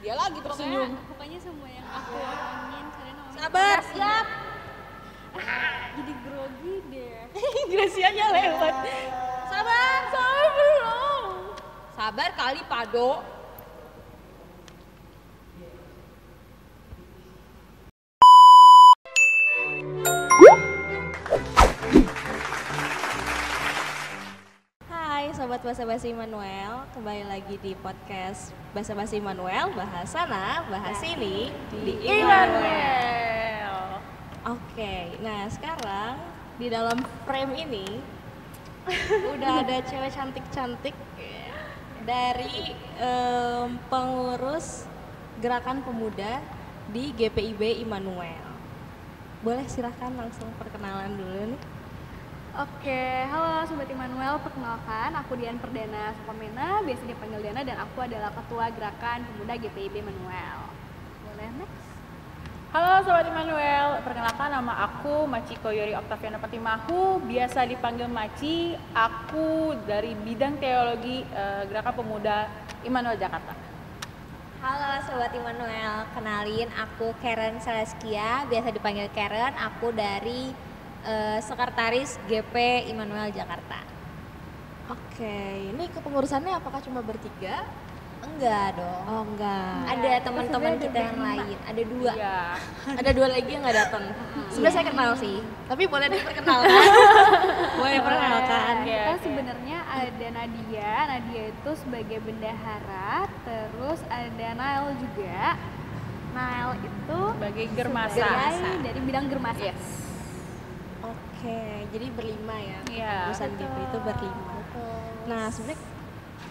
Dia lagi tersenyum. Pokoknya semua yang aku omongin kalian omongin. Sabar, siap. Jadi grogi deh. Grasianya lewat. Sabar belum. Sabar kali Pado. Hai Sobat Basa-Basi Manuel, kembali lagi di podcast Basa-Basi Manuel, bahas sana, bahas sini di Immanuel. Oke, nah sekarang di dalam frame ini udah ada cewek cantik-cantik dari pengurus Gerakan Pemuda di GPIB Immanuel. Boleh silahkan langsung perkenalan dulu nih. Oke, halo Sobat Immanuel, perkenalkan aku Dian Perdana Sukamena, biasa dipanggil Diana, dan aku adalah Ketua Gerakan Pemuda GPIB Immanuel. Boleh next? Halo Sobat Immanuel, perkenalkan nama aku Machiko Yori Oktaviana Patimahu, biasa dipanggil Maci. Aku dari bidang teologi Gerakan Pemuda Immanuel Jakarta. Halo Sobat Immanuel, kenalin aku Karen Celestia, biasa dipanggil Karen, aku dari Sekretaris GP Immanuel Jakarta. Oke, ini kepengurusannya apakah cuma bertiga? Enggak dong. Oh enggak. Ada teman-teman kita yang lain, ada dua. Iya. Ada dua lagi yang nggak datang. Sebenarnya saya kenal sih, tapi boleh diperkenalkan. Boleh perkenalkan. Iya, Kita oke. sebenarnya ada Nadia itu sebagai bendahara, terus ada Nael juga. Nael itu Sebagai germasa. sebagai dari bidang germasa. Yes. Oke, jadi berlima ya. Iya, Urusan GP itu berlima. Nah, sebenarnya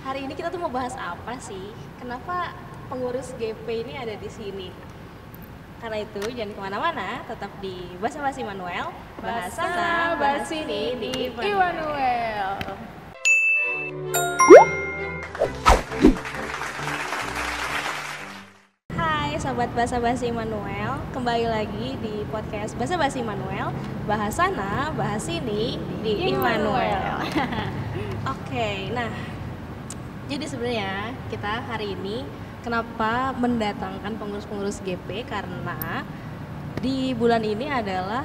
hari ini kita tuh mau bahas apa sih? Kenapa pengurus GP ini ada di sini? Karena itu jangan kemana-mana, tetap di Basa-Basi Manuel, bahas sana, bahas sini di Immanuel. Hai Sobat Basa-Basi Manuel, kembali lagi di podcast Basa-Basi Manuel, bahas sana, bahas sini di Immanuel. Oke, nah jadi sebenarnya kita hari ini kenapa mendatangkan pengurus-pengurus GP, karena di bulan ini adalah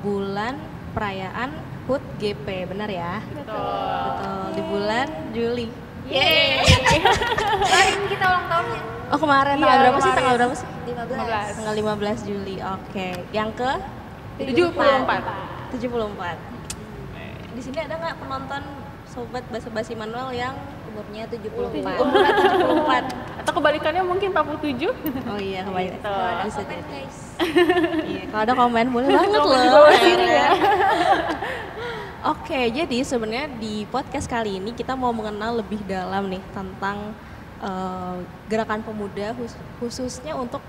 bulan perayaan HUT GP, benar ya? Betul, di bulan Juli. Yeay. Kemarin kita ulang tahunnya Oh kemarin, tanggal berapa sih? Tanggal berapa sih? 15. Tanggal 15 Juli, oke. Yang ke 74. 74. Di sini ada nggak penonton Sobat Basa-Basi Manuel yang Umurnya 74. umurnya 74? Atau kebalikannya mungkin 47. Oh iya, kembali. Gitu. Bisa Komen jadi. guys. Iya, kalau ada komen boleh banget Komen di loh. bawah sini ya. Oke, jadi sebenarnya di podcast kali ini kita mau mengenal lebih dalam nih tentang gerakan pemuda, khususnya untuk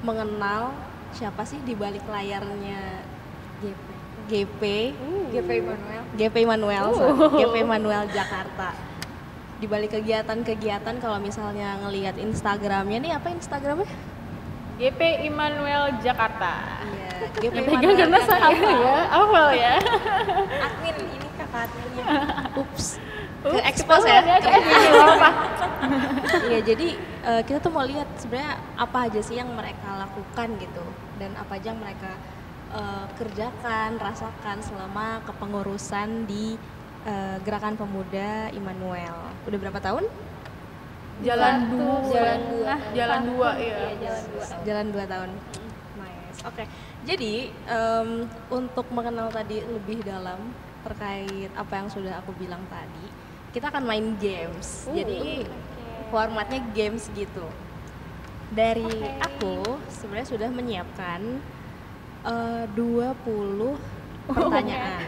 mengenal siapa sih di balik layarnya GP GP Immanuel. GP Immanuel, GP Immanuel Jakarta. Di balik kegiatan-kegiatan, kalau misalnya ngelihat Instagramnya nih, apa Instagramnya? GP Immanuel Jakarta. Iya, GP Pegang karena saya ya, awal ya. Admin ini kakak adminnya. Ups, ke expose ya. Iya, jadi kita tuh mau lihat sebenarnya apa aja sih yang mereka lakukan gitu, dan apa aja yang mereka kerjakan, rasakan selama kepengurusan di Gerakan Pemuda Immanuel. Udah berapa tahun? Jalan Jalan 2 ya. Jalan 2 tahun. Nice. Oke. Jadi untuk mengenal tadi lebih dalam terkait apa yang sudah aku bilang tadi, kita akan main games. Jadi formatnya games gitu. Dari aku sebenarnya sudah menyiapkan 20 pertanyaan.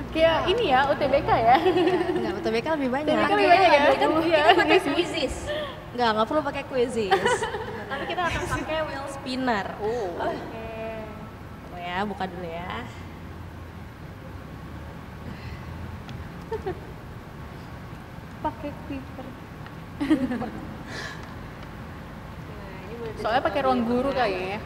Kayak ini ya, UTBK ya. Enggak, UTBK lebih banyak. UTBK lebih banyak ya. Kita pakai quizzes. Enggak perlu pakai quizzes. Tapi kita akan pakai wheel spinner. Oh ya, buka dulu ya. Pakai Twitter. Soalnya pakai ruang guru kayaknya.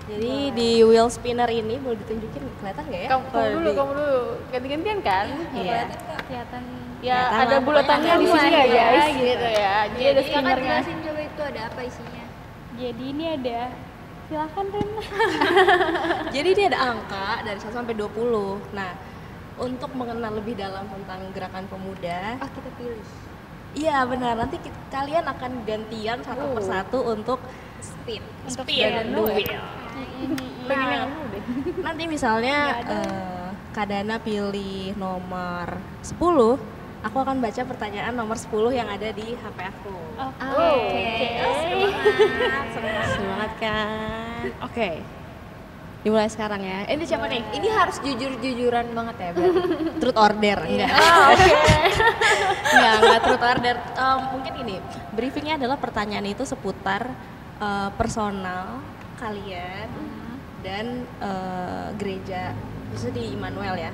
Jadi di wheel spinner ini boleh ditunjukin, kelihatan nggak ya? Kamu dulu, ganti-gantian kan? Iya. Kelihatan. Ya Kelihatan ada lah, bulatannya pokoknya di sini ada ya dua guys, gitu ya. Jadi ada Kakak spinnernya. jelasin coba itu ada apa isinya? Jadi ini ada, silakan Ren. Jadi dia ada angka dari 1 sampai 20. Nah, untuk mengenal lebih dalam tentang gerakan pemuda, Oh, kita pilih. iya benar, nanti kalian akan gantian satu persatu untuk Spin. spin the wheel. Pengen yang Nah, dulu deh. nanti misalnya Kak Dana pilih nomor 10, aku akan baca pertanyaan nomor 10 yang ada di HP aku. Semangat kan? Oke. Dimulai sekarang ya. Ini siapa nih? Ini harus jujur-jujuran banget ya, berarti. Truth order enggak? Enggak truth order. Mungkin ini briefingnya adalah pertanyaan itu seputar personal kalian dan gereja, khususnya di Immanuel ya.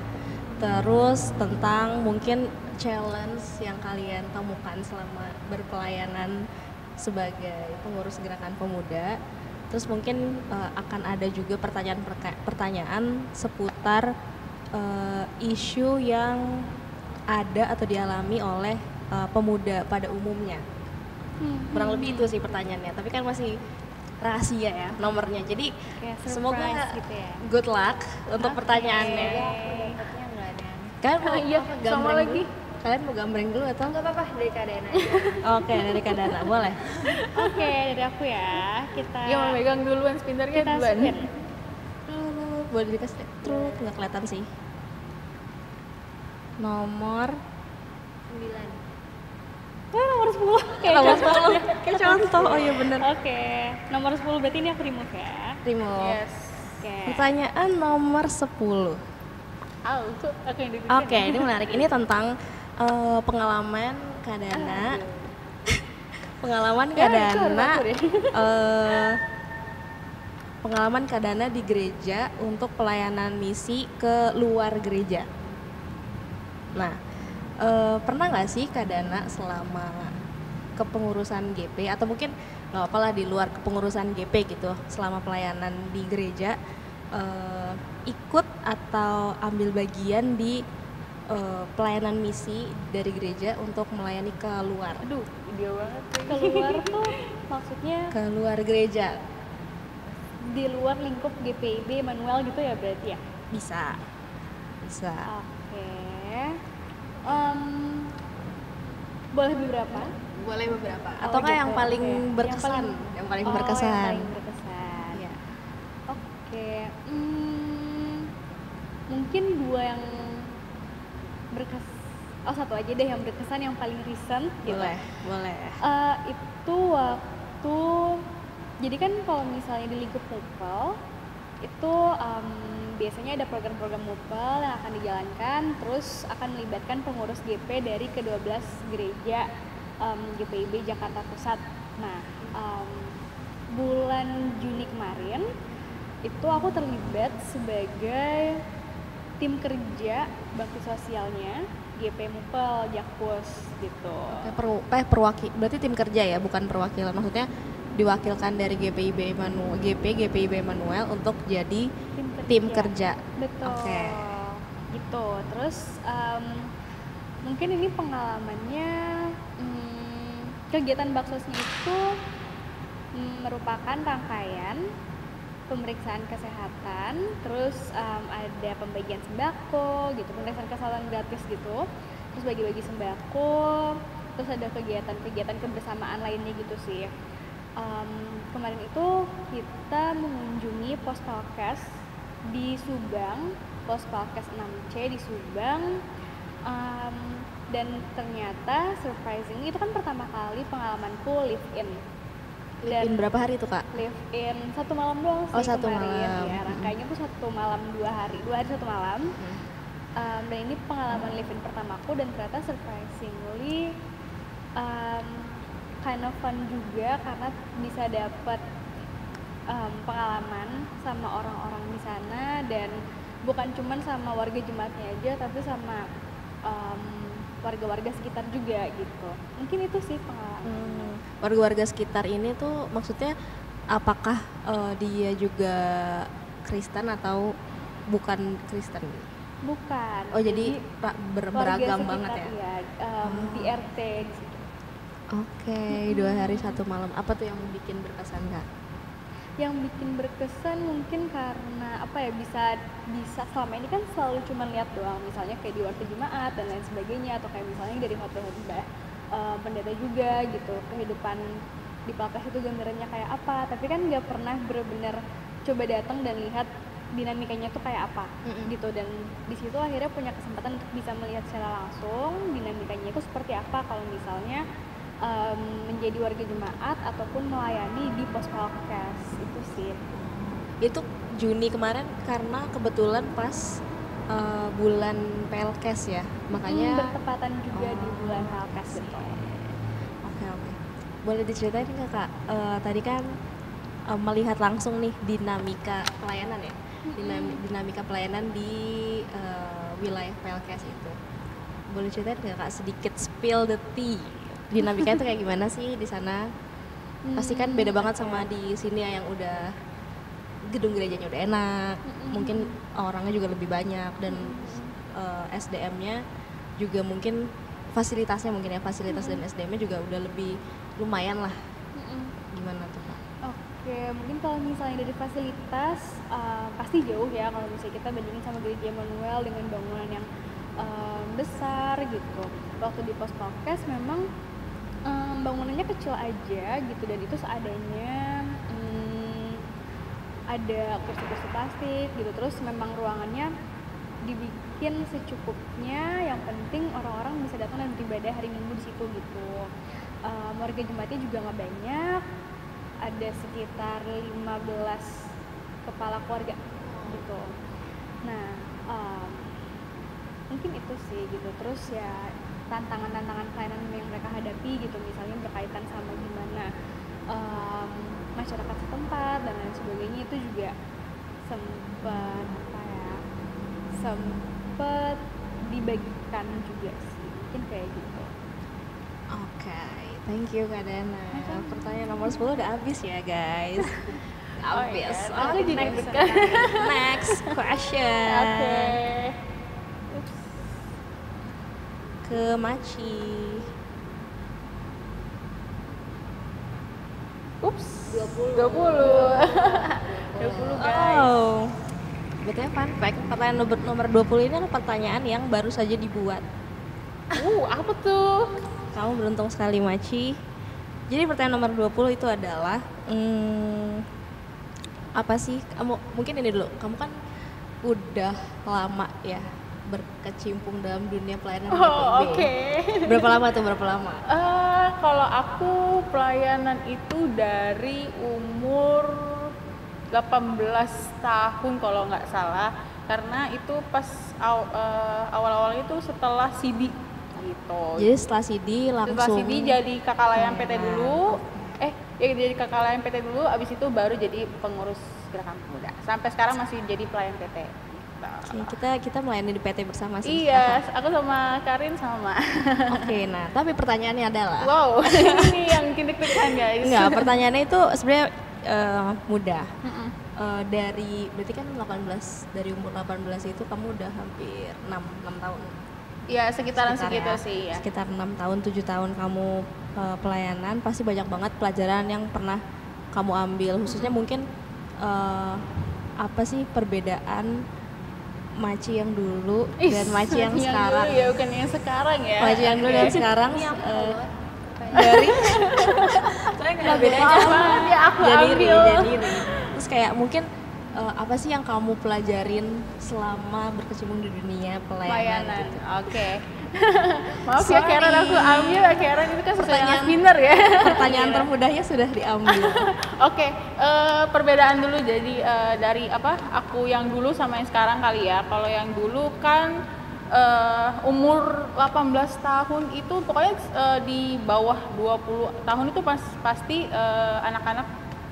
Terus tentang mungkin challenge yang kalian temukan selama berpelayanan sebagai pengurus gerakan pemuda. Terus mungkin akan ada juga pertanyaan seputar isu yang ada atau dialami oleh pemuda pada umumnya. Kurang lebih itu sih pertanyaannya, tapi kan masih rahasia ya nomornya. Jadi Kayak semoga surprise gitu ya. good luck untuk pertanyaannya. Dapatnya nggak ada. Kalian mau Iya, apa, sama gambreng lagi. dulu? Kalian mau gambreng dulu atau Nggak apa-apa, dari keadaan aja. Oke, dari Kak Dana, boleh. Oke, dari aku ya. Kita Yang mau megang duluan spinnernya kita duluan. spin. Boleh dikasih truk, nggak kelihatan sih. Nomor 9. Nomor 10. Kayak nomor contoh. 10. Kayak contoh. Oh iya bener. Oke, nomor 10 berarti ini aku remove ya. Remove. Yes. Oke. Pertanyaan nomor 10. Aku yang duduk. Oke, ini menarik. Ini tentang pengalaman Kak Dana. Pengalaman Kak Dana. Pengalaman Kak Dana di gereja untuk pelayanan misi ke luar gereja. Nah, pernah nggak sih Kak Dana selama kepengurusan GP atau mungkin nggak apalah di luar kepengurusan GP gitu, selama pelayanan di gereja ikut atau ambil bagian di pelayanan misi dari gereja untuk melayani ke luar? Aduh, ide banget. Keluar tuh maksudnya Ke luar gereja di luar lingkup GPIB Manuel gitu ya berarti ya? bisa. Oke. Boleh beberapa? Boleh beberapa. Oh, Atau nggak gitu, yang paling oke. berkesan? Yang paling Oh, berkesan. yang paling berkesan. Iya. Oke. Mungkin dua yang satu aja deh yang berkesan, yang paling recent gitu. Boleh. Itu waktu, jadi kan kalau misalnya di lingkup MUPEL itu biasanya ada program-program MUPEL yang akan dijalankan, terus akan melibatkan pengurus GP dari ke-12 gereja GPIB Jakarta Pusat. Nah, bulan Juni kemarin itu aku terlibat sebagai tim kerja bakti sosialnya GP MUPEL Jakpus gitu. Berarti tim kerja ya, bukan perwakilan. Maksudnya diwakilkan dari GPIB Manuel untuk jadi tim kerja. Betul. Oke. Gitu. Terus mungkin ini pengalamannya, kegiatan baksosnya itu merupakan rangkaian pemeriksaan kesehatan, terus ada pembagian sembako gitu, pemeriksaan kesehatan gratis gitu, terus bagi-bagi sembako, terus ada kegiatan-kegiatan kebersamaan lainnya gitu sih. Kemarin itu kita mengunjungi pos Palkes di Subang, pos Palkes 6C di Subang, dan ternyata surprisingly itu kan pertama kali pengalamanku live in. Dan berapa hari itu Kak? Live in 1 malam doang sih. Oh, 1 kemarin. malam. Ya, rangkaiannya tuh 1 malam 2 hari, 2 hari 1 malam. Dan ini pengalaman live in pertamaku dan ternyata surprisingly kind of fun juga karena bisa dapat pengalaman sama orang-orang di sana, dan bukan cuman sama warga jemaatnya aja tapi sama warga-warga sekitar juga gitu. Mungkin itu sih pengalaman. Warga-warga sekitar ini tuh maksudnya apakah dia juga Kristen atau bukan Kristen? Bukan. Oh jadi beragam warga banget sekitar, ya? Iya, di RT di situ. Oke, 2 hari 1 malam. Apa tuh yang bikin berkesan Kak? Yang bikin berkesan mungkin karena apa ya, bisa selama ini kan selalu cuma lihat doang, misalnya kayak di warga jemaat dan lain sebagainya, atau kayak misalnya dari khotbah pendeta juga gitu, kehidupan di Pelkes itu gambarannya kayak apa, tapi kan nggak pernah bener-bener coba datang dan lihat dinamikanya tuh kayak apa gitu. Dan di situ akhirnya punya kesempatan untuk bisa melihat secara langsung dinamikanya itu seperti apa kalau misalnya menjadi warga jemaat ataupun melayani di pos Pelkes itu sih. Itu Juni kemarin karena kebetulan pas bulan Pelkes ya, makanya bertepatan juga di bulan Pelkes gitu. Oke. Boleh diceritain nggak Kak? Tadi kan melihat langsung nih dinamika pelayanan ya, dinamika pelayanan di wilayah Pelkes itu. Boleh ceritain nggak Kak sedikit spill the tea? Dinamika itu kayak gimana sih di sana? Pasti kan beda banget sama di sini ya, yang udah gedung gerejanya udah enak, mungkin orangnya juga lebih banyak, dan SDM-nya juga mungkin fasilitas dan SDM-nya juga udah lebih lumayan lah. Gimana tuh Kak? Oke, mungkin kalau misalnya dari fasilitas pasti jauh ya kalau misalnya kita bandingin sama gereja Immanuel dengan bangunan yang besar gitu. Waktu di pos Pelkes memang bangunannya kecil aja gitu, dan itu seadanya, ada kursi-kursi plastik gitu, terus memang ruangannya dibikin secukupnya, yang penting orang-orang bisa datang dan beribadah hari Minggu di situ gitu. Warga jemaatnya juga nggak banyak, ada sekitar 15 kepala keluarga gitu. Nah, mungkin itu sih gitu. Terus ya tantangan-tantangan pelayanan yang mereka hadapi gitu, misalnya berkaitan sama gimana masyarakat setempat dan lain sebagainya, itu juga sempet dibagikan juga sih, mungkin kayak gitu. Oke, thank you Kak Dana. Pertanyaan nomor 10 udah habis ya guys. Habis. Aku jadi Next question. Oke. Ke Maci. Ups, 20 guys. Oh. Betulnya fun fact, pertanyaan nomor 20 ini adalah pertanyaan yang baru saja dibuat. Apa tuh? Kamu beruntung sekali Maci. Jadi pertanyaan nomor 20 itu adalah apa sih kamu, mungkin ini dulu, kamu kan udah lama ya berkecimpung dalam dunia pelayanan GPIB. Oke. Berapa lama? Kalau aku pelayanan itu dari umur 18 tahun kalau nggak salah, karena itu pas awal-awal itu setelah CD gitu. Jadi setelah CD langsung. Setelah CD jadi kakak layan PT dulu. Jadi kakak layan PT dulu, abis itu baru jadi pengurus Gerakan Pemuda. Sampai sekarang masih jadi pelayan PT. Kita melayani di PT bersama sih. Iya, aku sama Karin sama. Oke, nah tapi pertanyaannya adalah. Wow, ini yang deg-degan guys. Enggak, pertanyaannya itu sebenarnya mudah. Berarti kan 18, dari umur 18 itu kamu udah hampir 6 tahun. Iya, sekitaran segitu sih ya. Sekitar 6 tahun, 7 tahun kamu pelayanan, pasti banyak banget pelajaran yang pernah kamu ambil, khususnya mungkin apa sih perbedaan Maci yang dulu dan Maci yang sekarang. Dulu ya, bukan yang sekarang ya. Maci yang dulu dan sekarang dari bedanya apa? Ya aku ambil. Jadi terus kayak mungkin apa sih yang kamu pelajarin selama berkecimpung di dunia pelayanan gitu? Oke. Maaf ya Karen, aku ambil ya Karen, itu kan pertanyaan spinner ya. Pertanyaan termudahnya sudah diambil. Oke, perbedaan dulu jadi dari aku yang dulu sama yang sekarang kali ya. Kalau yang dulu kan umur 18 tahun itu pokoknya di bawah 20 tahun itu pasti anak-anak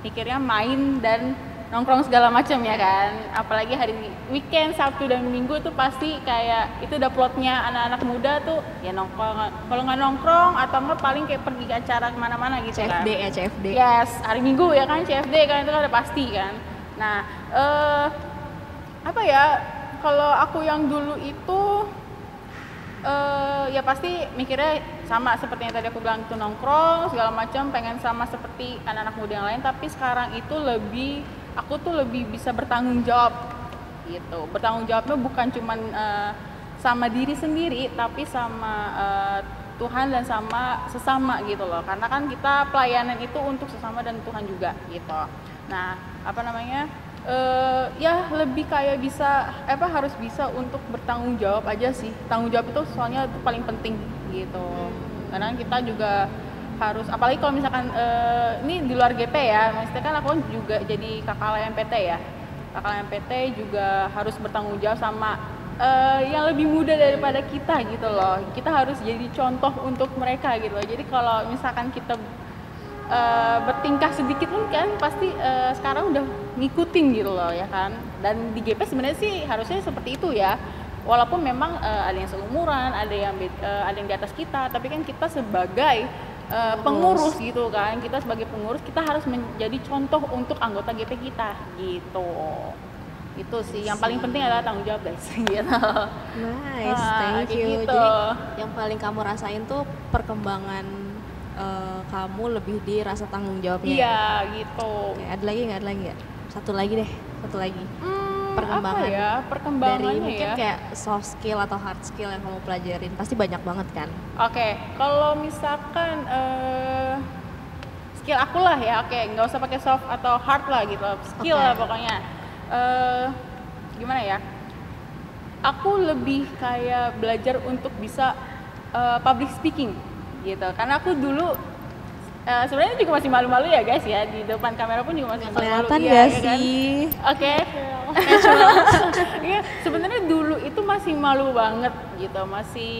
mikirnya main dan nongkrong segala macam ya kan, apalagi hari weekend Sabtu dan Minggu tuh pasti kayak itu udah plotnya anak-anak muda tuh ya nongkrong, kalau nggak nongkrong atau nggak paling kayak pergi ke acara kemana-mana gitu. CFD kan. ya CFD. Yes, hari Minggu ya kan CFD kan, itu kan udah pasti kan. Nah kalau aku yang dulu itu Ya pasti mikirnya sama seperti yang tadi aku bilang, itu nongkrong segala macam, pengen sama seperti anak-anak muda yang lain, tapi sekarang itu aku tuh lebih bisa bertanggung jawab gitu. Bertanggung jawabnya bukan cuman sama diri sendiri, tapi sama Tuhan dan sama sesama gitu loh. Karena kan kita pelayanan itu untuk sesama dan Tuhan juga gitu. Nah, apa namanya? Ya lebih kayak harus bisa untuk bertanggung jawab aja sih. Tanggung jawab itu soalnya itu paling penting gitu. Karena kita juga harus, apalagi kalau misalkan ini di luar GP ya, maksudnya kan aku juga jadi kakak LMPT ya. Kakak LMPT juga harus bertanggung jawab sama yang lebih muda daripada kita gitu loh. Kita harus jadi contoh untuk mereka gitu loh. Jadi kalau misalkan kita bertingkah sedikit pun kan pasti sekarang udah ngikutin gitu loh ya kan. Dan di GP sebenarnya sih harusnya seperti itu ya, walaupun memang ada yang seumuran, ada yang di atas kita, tapi kan kita sebagai pengurus gitu kan, kita sebagai pengurus kita harus menjadi contoh untuk anggota GP kita gitu. Itu sih yang paling penting adalah tanggung jawab guys gitu. Nice, thank you. Gitu. Jadi yang paling kamu rasain tuh perkembangan kamu lebih di rasa tanggung jawabnya. Iya gitu. Oke, ada lagi nggak? Satu lagi. Perkembangan. Apa ya? Perkembangannya dari mungkin ya. kayak soft skill atau hard skill yang kamu pelajarin pasti banyak banget kan? Oke, kalau misalkan skill aku lah ya, nggak usah pakai soft atau hard lah gitu, skill lah pokoknya. Gimana ya? Aku lebih kayak belajar untuk bisa public speaking gitu, karena aku dulu sebenarnya juga masih malu-malu ya guys ya, di depan kamera pun juga masih malu-malu. Kelihatan Iya, gak ya kan? sih? Oke. Iya, sebenarnya dulu itu masih malu banget gitu, masih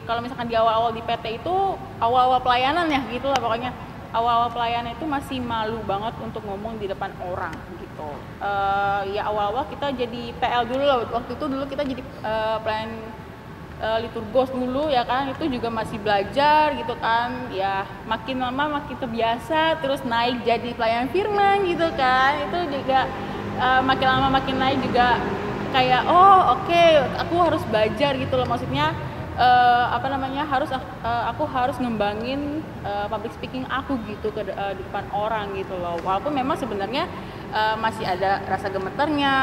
kalau misalkan di awal-awal di PT itu awal-awal pelayanan ya gitu lah pokoknya, awal-awal pelayanan itu masih malu banget untuk ngomong di depan orang gitu. Ya awal-awal kita jadi PL dulu lah, waktu itu dulu kita jadi pelayan liturgos dulu ya kan, itu juga masih belajar gitu kan ya, makin lama makin terbiasa, terus naik jadi pelayan firman gitu kan, itu juga makin lama makin naik juga kayak oke, aku harus belajar gitu loh, maksudnya aku harus ngembangin public speaking aku gitu di depan orang gitu loh, walaupun memang sebenarnya masih ada rasa gemeternya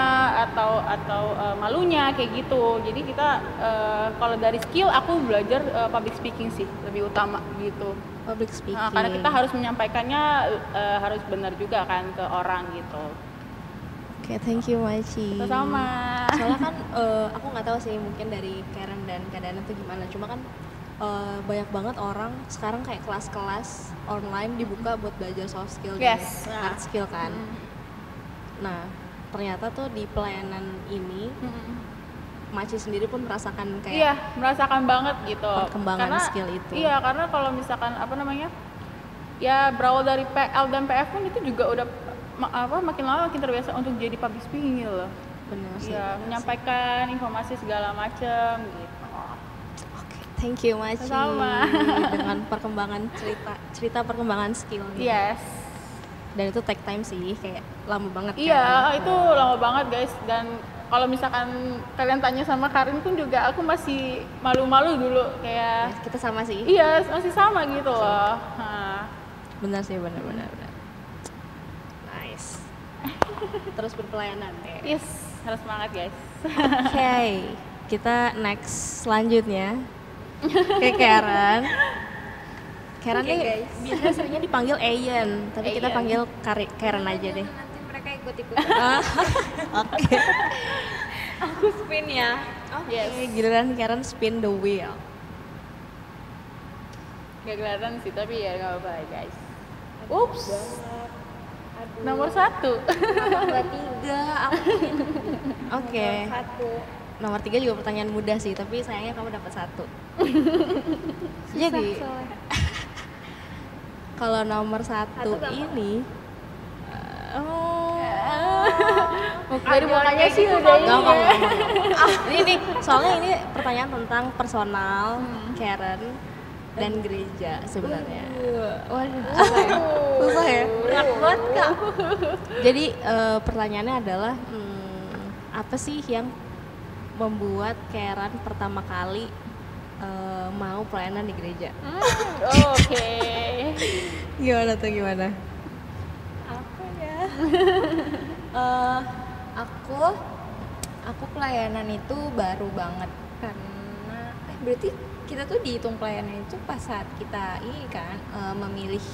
atau malunya kayak gitu. Jadi kita kalau dari skill aku belajar public speaking sih lebih utama gitu. Public speaking. Karena kita harus menyampaikannya harus benar juga kan ke orang gitu. Oke, thank you Maci. Sama. Soalnya kan aku nggak tahu sih mungkin dari Karen dan Kak Dana tuh gimana. Cuma kan banyak banget orang sekarang kayak kelas-kelas online dibuka buat belajar soft skill dan hard skill kan. Nah, ternyata tuh di pelayanan ini Maci sendiri pun merasakan kayak iya, merasakan banget gitu perkembangan skill itu. Iya, karena kalau misalkan ya berawal dari PL dan PF pun itu juga udah makin lama makin terbiasa untuk jadi public speaking gitu loh. Benar sih. Iya, menyampaikan informasi segala macam gitu. Oke, thank you Maci. Sama. Dengan perkembangan cerita perkembangan skill. Yes. Dan itu take time sih, kayak lama banget. Iya, kan? itu lama banget guys. Dan kalau misalkan kalian tanya sama Karin pun juga aku masih malu-malu dulu kayak. Ya, kita sama sih. Iya, masih sama gitu loh. Benar sih, benar. Nice. Terus berpelayanan. Yes, harus semangat guys. Oke, kita next selanjutnya ke Karen. Karen nih biasanya seringnya dipanggil Ayen, tapi kita panggil Karen aja deh. Nanti mereka ikut-ikut. Oke. Aku spin ya. Oke, giliran Karen spin the wheel. Gak kelihatan sih, tapi ya gak apa-apa guys. Ups. Nomor 1. Nomor 3 aku Oke. Nomor 1. Nomor 3 juga pertanyaan mudah sih, tapi sayangnya kamu dapat 1. Jadi kalau nomor 1 ini dari mukanya sih udah ini. Ini soalnya ini pertanyaan tentang personal Karen dan gereja sebenarnya. Waduh, susah ya? Berat banget Kak. Jadi pertanyaannya adalah apa sih yang membuat Karen pertama kali mau pelayanan di gereja. Oke. Gimana tuh gimana? Apa ya? Aku pelayanan itu baru banget karena berarti kita tuh dihitung pelayanan itu pas saat kita ini kan memilih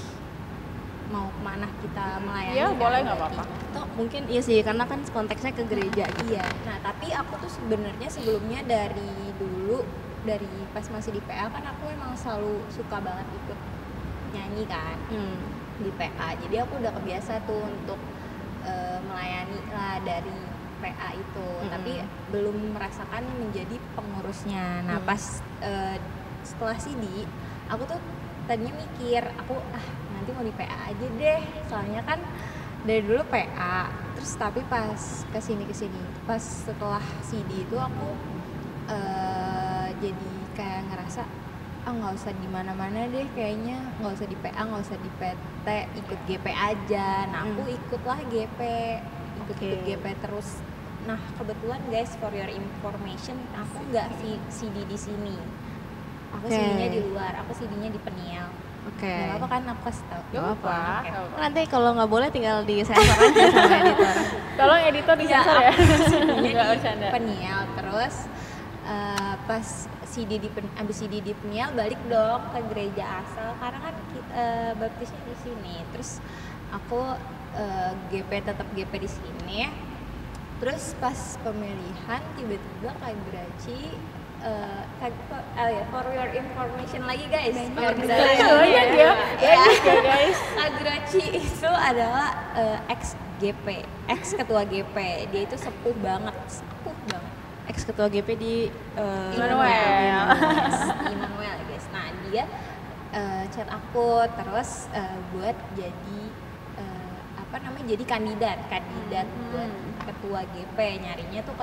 mau kemana kita melayani. Iya, kan, boleh, nggak berarti. apa-apa. Atau mungkin iya sih karena kan konteksnya ke gereja gitu. Iya. Nah tapi aku tuh sebenarnya sebelumnya dari dulu dari pas masih di PA kan aku emang selalu suka banget ikut nyanyi kan di PA. Jadi aku udah kebiasa tuh untuk melayani lah dari PA itu, tapi belum merasakan menjadi pengurusnya. Nah pas setelah CD, aku tuh tadinya mikir aku nanti mau di PA aja deh, soalnya kan dari dulu PA. Terus tapi pas kesini pas setelah CD itu aku jadi kayak ngerasa nggak usah di mana-mana deh, kayaknya nggak usah di PA, nggak usah di PT, ikut GP aja. Nah aku ikutlah GP, ikut GP terus. Nah kebetulan guys, for your information, aku nggak CD di sini, aku CD-nya di luar, aku CD-nya di Peniel. Gak apa kan, aku kasih tau. Gak apa. Nanti kalau nggak boleh tinggal di sensor aja sama editor. Tolong editor di sensor ya. CD-nya Nggak di bercanda. Peniel, terus pas abis CD di Peniel balik dong ke gereja asal karena kan baptisnya di sini. Terus aku GP tetap GP di sini. Terus pas pemilihan tiba-tiba Kak Graci for your information lagi guys, Kak Graci guys. Kak Graci itu adalah ex GP, ex ketua GP. Dia itu sepuh banget. Ex ketua GP di Immanuel. Immanuel guys. Nah dia chat aku terus buat jadi jadi kandidat buat ketua GP. Nyarinya tuh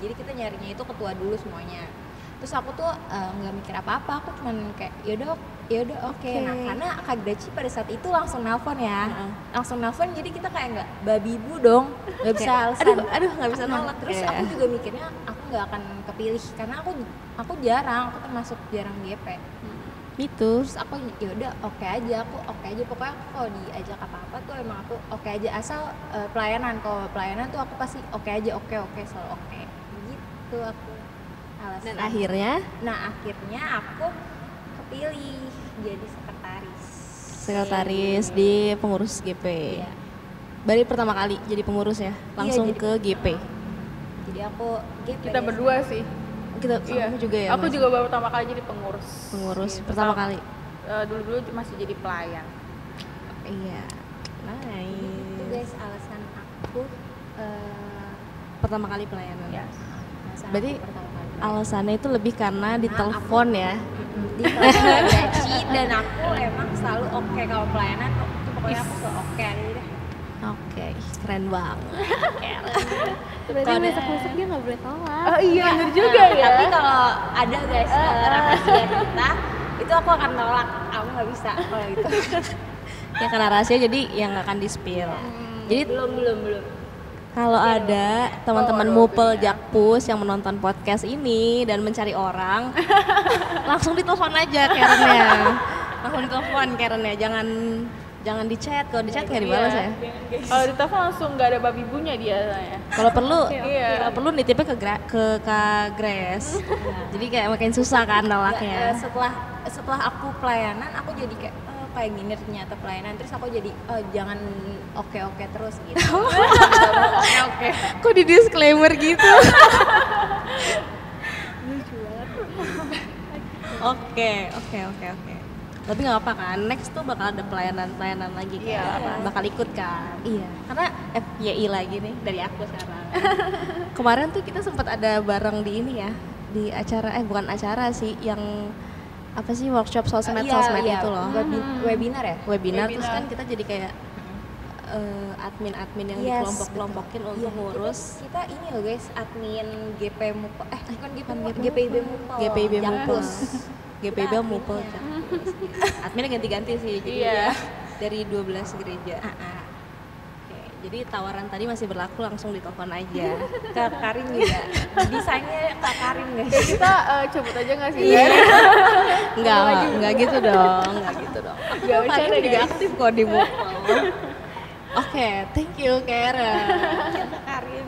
jadi kita nyarinya itu ketua dulu semuanya. Terus aku tuh nggak mikir apa-apa, aku cuman kayak yaudah oke. Nah karena Kak Graci pada saat itu langsung nelpon ya, langsung nelpon, jadi kita kayak nggak babi ibu dong, nggak bisa alasan, aduh nggak bisa nolak. Terus aku juga mikirnya aku nggak akan kepilih karena aku jarang, aku termasuk jarang GP. Gitu. Terus aku yaudah oke aja pokoknya aku kalau diajak apa-apa tuh emang aku oke aja, asal pelayanan. Kalau pelayanan tuh aku pasti oke aja, oke selalu oke. Gitu aku alasan. Dan akhirnya aku kepilih jadi sekretaris di pengurus GP. Iya. Baru pertama kali jadi pengurus ya, langsung jadi ke GP. Jadi aku GP. Kita berdua sih. Aku juga ya. Aku juga baru pertama kali jadi pengurus. Pengurus pertama kali. Dulu masih jadi pelayan. Iya. Itu guys alasan aku pertama kali pelayanan. Ya. Berarti alasannya itu lebih karena ditelepon ya. Ditelepon Graci dan aku emang selalu oke kalau pelayanan tuh pokoknya aku selalu oke aja deh. Oke, keren banget. Berarti besok-besok dia nggak boleh tolak. Oh iya, bener juga ya. Tapi kalau ada guys rahasia kita, itu aku akan tolak. Aku nggak bisa kalau itu. Ya karena rahasia jadi yang nggak akan di-spill. Jadi belum. kalau ada teman-teman Mupel Jakpus yang menonton podcast ini dan mencari orang, langsung ditelepon aja Karennya. Langsung ditelepon Karennya, jangan di chat. Kalau di chat nggak dibalas ya. Kalau di telepon langsung nggak ada babi ibunya dia saya. Kalau perlu, Iya. kalau perlu nitipnya ke Kak Grace. Jadi kayak makin susah kan nolaknya. Setelah aku pelayanan, aku jadi kayak gini ternyata pelayanan. Terus aku jadi jangan oke terus gitu. Oke. Kok di disclaimer gitu? Oke. Tapi nggak apa kan? Next tuh bakal ada pelayanan lagi kan? Iya. Bakal ikut kan? Iya. Karena FYI lagi nih dari aku sekarang. Kemarin tuh kita sempat ada bareng di ini ya, di acara bukan acara sih, yang apa sih workshop sosmed itu loh. Webinar ya? Webinar terus kan kita jadi kayak admin yang dikelompok-kelompokin untuk ngurus. Kita ini loh guys, admin GP Mupel, bukan GPIB Mupel. GPIB Mupel. Jakpus. GPIB Mupel. Adminnya ganti-ganti sih, jadi Iya. dari 12 gereja. Jadi tawaran tadi masih berlaku, langsung ditelepon aja. Kak Karin juga. Desainnya Kak Karin guys. Kayak kita cabut aja nggak sih? Iya. Enggak gitu dong, enggak gitu dong. Aku Nggak tuh Karin bercanda, juga guys. aktif kok di Mukmau. Oke, thank you Karen. Kak Karin,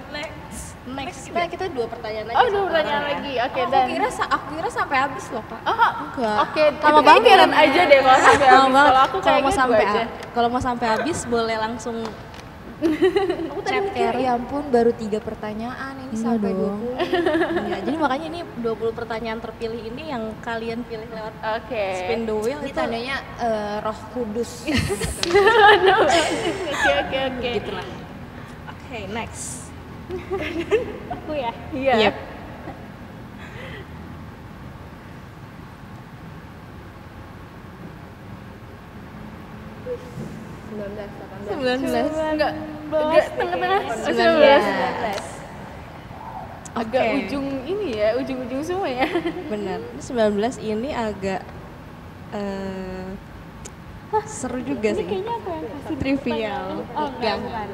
next kita 2 pertanyaan lagi. Oh, 2 sama pertanyaan orang ya. lagi. Oke, Oh, dan aku kira sampai habis loh Kak. Oh, Enggak. oke. Lama Tapi banget. Karen aja deh kalau sampai Lama habis. banget. Kalau aku Kalau mau kayaknya 2 aja. kalau mau sampai habis boleh langsung Aku tadi chat mikir, Karen. ya ampun baru 3 pertanyaan ini Iya sampai dong. 20. Iya, jadi makanya ini 20 pertanyaan terpilih ini yang kalian pilih lewat Oke. spin the wheel Ini itu tandanya Roh Kudus. Oke. gitu lah. Oke, next. Aku ya. Iya. Yep. Enggak. Tengah-tengah. 19. Agak Oke. ujung ini ya, ujung-ujung semua ya. Benar. Ini 19 ini agak seru juga sih. Kayaknya aku yang kasih Trivial. Oh, enggak, Bukan. bukan.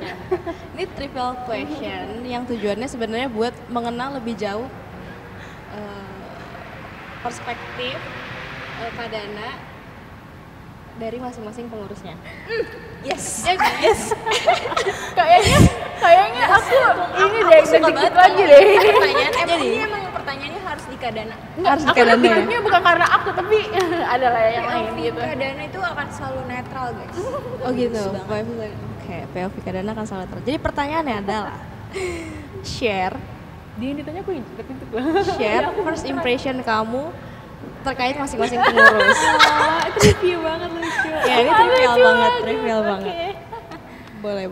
Ini trivial question yang tujuannya sebenarnya buat mengenal lebih jauh perspektif Kak Dana dari masing-masing pengurusnya. Yes. Yes. Kayaknya aku ini deh suka dikit banget lagi kalau deh. Pertanyaan Jadi ini emang pertanyaannya harus di Kadana. harus Aku Kak Dana ya. dikitnya bukan karena aku tapi ada lah yang lain POV gitu. Kadana itu akan selalu netral guys. Oh gitu. Oke, POV Kak Dana kan salah terus. Jadi pertanyaannya adalah share Dia yang ditanya aku yang itu. first impression kamu terkait masing-masing pengurus. Review banget lucu. Ya ini trivial banget. Boleh.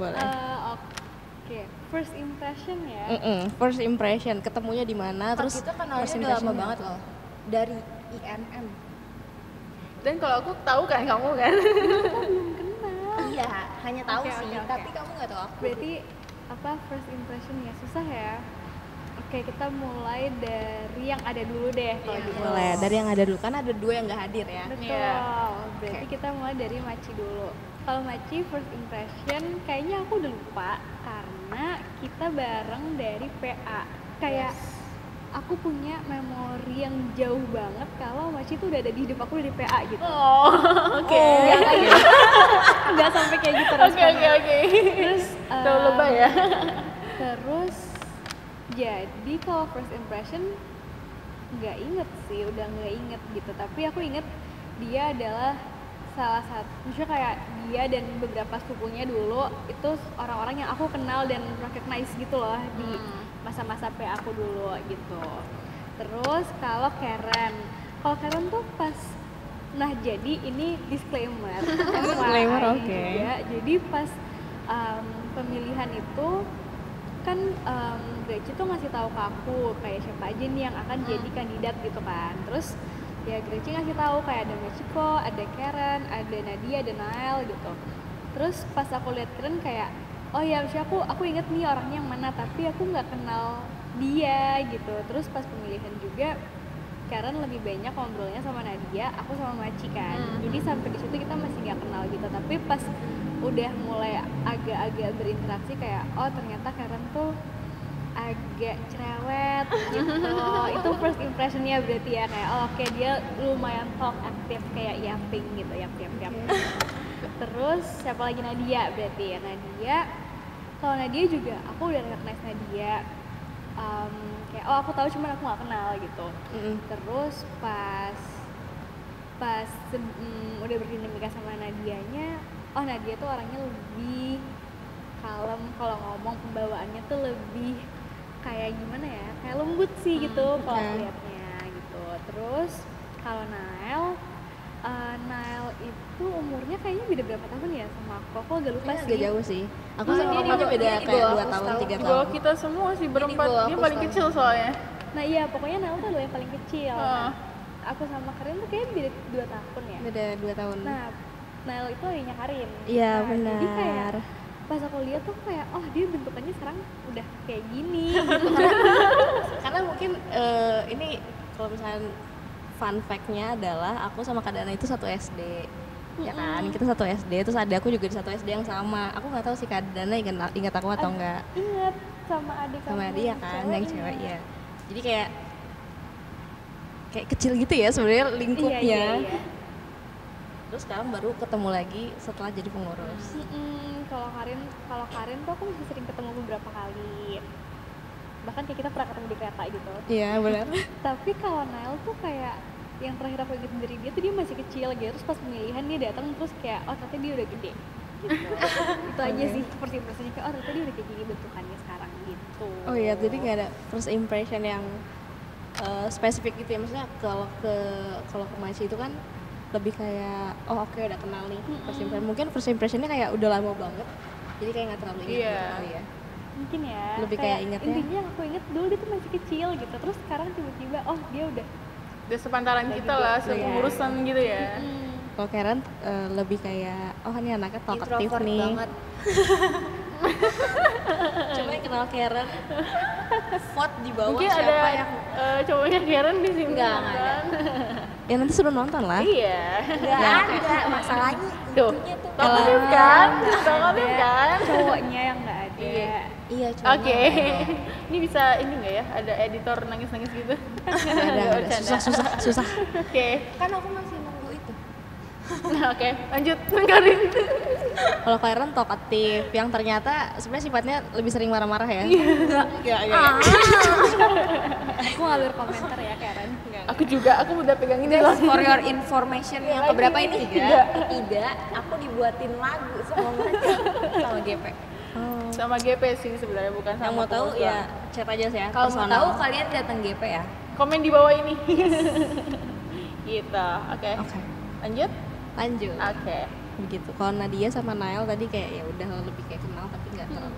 Oke, first impression ya. First impression, ketemunya di mana, terus Terus kita kenalnya first udah lama impression-nya banget apa? loh. Dari IMM. Dan kalau aku tahu kan kamu kan. Iya, hanya tahu Oke, sih, oke, oke. tapi kamu nggak tahu aku. Berarti apa first impression ya susah ya. Oke, kita mulai dari yang ada dulu deh kalau Iya. gitu. Boleh, dari yang ada dulu, kan ada 2 yang nggak hadir ya. Betul. Iya. Berarti kita mulai dari Maci dulu. Kalau Maci first impression kayaknya aku udah lupa karena kita bareng dari PA. Kayak aku punya memori yang jauh banget kalau Maci tuh udah ada di hidup aku dari PA gitu. Oh, oke. Nggak sampai kayak gitu Oke. Terus Terlalu lebay ya. Terus jadi kalau first impression nggak inget sih, udah nggak inget gitu. Tapi aku inget dia adalah salah satu, maksudnya kayak dia dan beberapa sepupunya dulu itu orang-orang yang aku kenal dan recognize gitu loh di masa-masa PA aku dulu gitu. Terus kalau Karen tuh pas, nah jadi ini disclaimer. Disclaimer, FYI oke. juga. Jadi pas pemilihan itu kan Greci tuh ngasih tahu ke aku kayak siapa aja nih yang akan jadi kandidat gitu kan. Terus ya Greci ngasih tahu kayak ada Machiko, ada Karen, ada Nadia, ada Nael gitu. Terus pas aku lihat Karen kayak oh ya maksudnya aku inget nih orangnya yang mana tapi aku nggak kenal dia gitu. Terus pas pemilihan juga Karen lebih banyak ngobrolnya sama Nadia, aku sama Maci kan. Jadi sampai di situ kita masih nggak kenal gitu. Tapi pas udah mulai agak-agak berinteraksi kayak oh ternyata Karen tuh agak cerewet gitu. Itu first impressionnya berarti ya kayak oh oke, dia lumayan talk aktif kayak yapping gitu, yap. Terus siapa lagi? Nadia berarti ya. Nadia, kalau Nadia juga aku udah recognize Nadia. Kayak oh aku tahu cuman aku nggak kenal gitu. Terus pas udah berdinamika sama Nadianya, oh Nadia tuh orangnya lebih kalem, kalau ngomong pembawaannya tuh lebih kayak gimana ya, kayak lembut sih gitu kalau liatnya gitu. Terus kalau Nael itu umurnya kayaknya beda berapa tahun ya sama aku agak lupa Pas sih. agak jauh sih. Aku Oh, sama dia Mama di- beda dia di kayak bawah 2 aku tahun, setahun. 3 Di tahun. bawah kita semua sih berempat, bawah dia aku paling setahun. kecil soalnya. Nah iya pokoknya Nael tuh adalah yang paling kecil. Heeh. Aku sama Karin tuh kayaknya beda 2 tahun ya. Beda 2 tahun. Nah Nael itu adiknya Karin. Iya, Nah, jadi kayak benar. pas aku lihat tuh kayak oh dia bentukannya sekarang udah kayak gini gitu. Karena mungkin ini kalau misalnya fun fact-nya adalah aku sama Kak Dana itu satu SD. ya kan, kita satu SD, terus ada aku juga di satu SD yang sama. Aku nggak tahu sih Kak Dana ingat aku atau enggak. Ingat sama adik kamu. Sama dia kan, yang cewek ya. Jadi kayak kecil gitu ya sebenarnya lingkupnya. Iya. Terus sekarang baru ketemu lagi setelah jadi pengurus. Kalau Karin tuh aku masih sering ketemu beberapa kali. Bahkan kayak kita pernah ketemu di kereta gitu. Iya benar. Tapi kalau Nail tuh kayak yang terakhir aku inget dari dia tuh dia masih kecil gitu. Terus pas pemilihan dia datang terus kayak oh ternyata dia udah gede. Gitu. Itu aja sih first impressionnya kayak oh ternyata dia udah kayak gini bentukannya sekarang gitu. Oh iya, jadi nggak ada first impression yang spesifik gitu ya. Maksudnya kalau ke Maci itu kan lebih kayak oh oke, udah kenal nih first impression. Mungkin first impressionnya kayak udah lama banget. Jadi kayak nggak terlalu ingat gitu kali ya. Mungkin ya. Lebih kayak ingetnya. Intinya yang aku inget dulu dia tuh masih kecil gitu. Terus sekarang tiba-tiba oh dia udah sepantaran kita lah, sepengurusan gitu ya. Kalau Karen lebih kayak oh ini anaknya talkative Introvert nih. banget. Coba yang kenal Karen vote di bawah Mungkin siapa ada yang cowoknya Karen di sini. Enggak ada. ya nanti suruh nonton lah. Iya. Enggak ada masalahnya. Tuh, Itunya tuh. talkative kan? Talkative kan? cowoknya yang nggak ada. Iya, Oke. Ini bisa ini nggak ya? Ada editor nangis-nangis gitu? Ada Bercanda. susah. Oke. Kan aku masih nunggu itu. Nah, oke, lanjut Karin. Kalau Karen talkative yang ternyata sebenarnya sifatnya lebih sering marah-marah ya. Enggak. Aku nggak berkomentar ya Karen. Aku juga, aku udah pegang ini loh. For your information yang Lagi. keberapa ini? Tiga. Ketiga, aku dibuatin lagu sama mereka sama GP. Sama GP sih sebenarnya, bukan sama Yang mau tahu pengurus ya doang. chat aja sih ya. Kalau mau personal. tahu kalian datang GP ya. Komen di bawah ini. Gitu. Oke. Oke. Lanjut. Lanjut. Oke. Begitu. Kalau Nadia sama Nail tadi kayak ya udah lebih kayak kenal tapi nggak terlalu.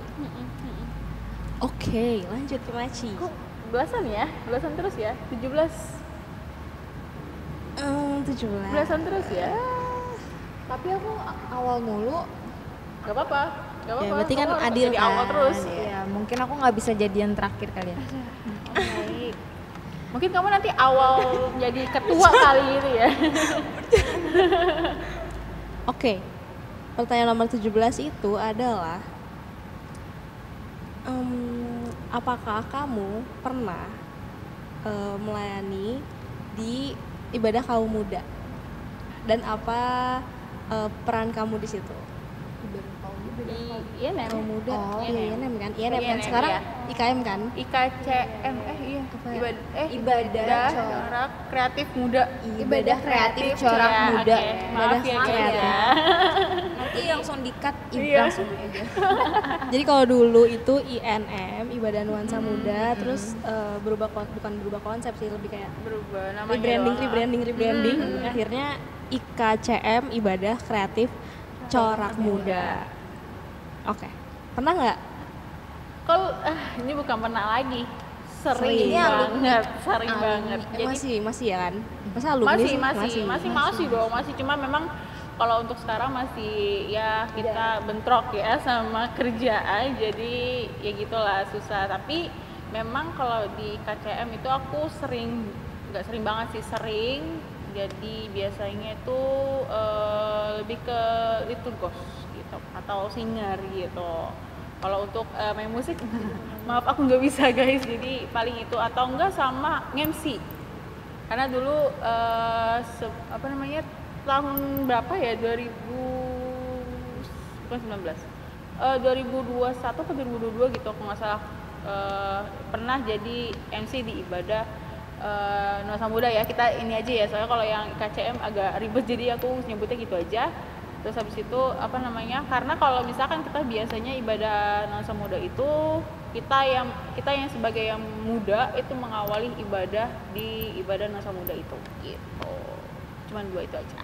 Oke, lanjut ke Maci. Kok belasan ya? Belasan terus ya? 17. 17. Belasan terus ya? Tapi aku awal mulu. Gak apa-apa. Gak apa-apa. berarti kan Kamu harus adil jadi kan? awal terus. Ya, mungkin aku nggak bisa jadian terakhir kali ya. Baik. Mungkin kamu nanti awal jadi ketua kali itu ya. Oke. Pertanyaan nomor 17 itu adalah apakah kamu pernah melayani di ibadah kaum muda? Dan apa peran kamu di situ? Iya, Nen. Kaum muda. Oh, iya, INM kan? INM kan INM, sekarang iya. IKM kan? IKCM ya? Ibadah corak kreatif muda. Ibadah kreatif corak Ya, muda. oke. Ibadah Maaf ya guys kreatif. ya. Nanti langsung di-cut Iya. langsung aja. Jadi kalau dulu itu INM, Ibadah Nuansa Muda, terus bukan berubah konsep sih, lebih kayak Berubah namanya rebranding. Akhirnya IKCM, Ibadah Kreatif Corak Muda. Oke. Pernah nggak? Kalau ini bukan pernah lagi. Sering Sering. banget, sering banget. Masih ya kan? Masa alumni sih? masih dong, masih, cuma memang kalau untuk sekarang masih ya kita bentrok ya sama kerjaan, jadi ya gitulah susah. Tapi memang kalau di KCM itu aku nggak sering banget sih, sering. Jadi biasanya itu lebih ke liturgos gitu atau singer gitu. Kalau untuk main musik, maaf aku nggak bisa guys. Jadi paling itu atau enggak sama MC. Karena dulu tahun berapa ya 2021 atau 2022 gitu aku nggak salah, pernah jadi MC di ibadah Nuansa Muda ya. Kita ini aja ya, soalnya kalau yang KCM agak ribet jadi aku nyebutnya gitu aja. Terus habis itu karena kalau misalkan kita biasanya ibadah Nuansa Muda itu kita yang sebagai yang muda itu mengawali ibadah di ibadah Nuansa Muda itu gitu. Cuman 2 itu aja.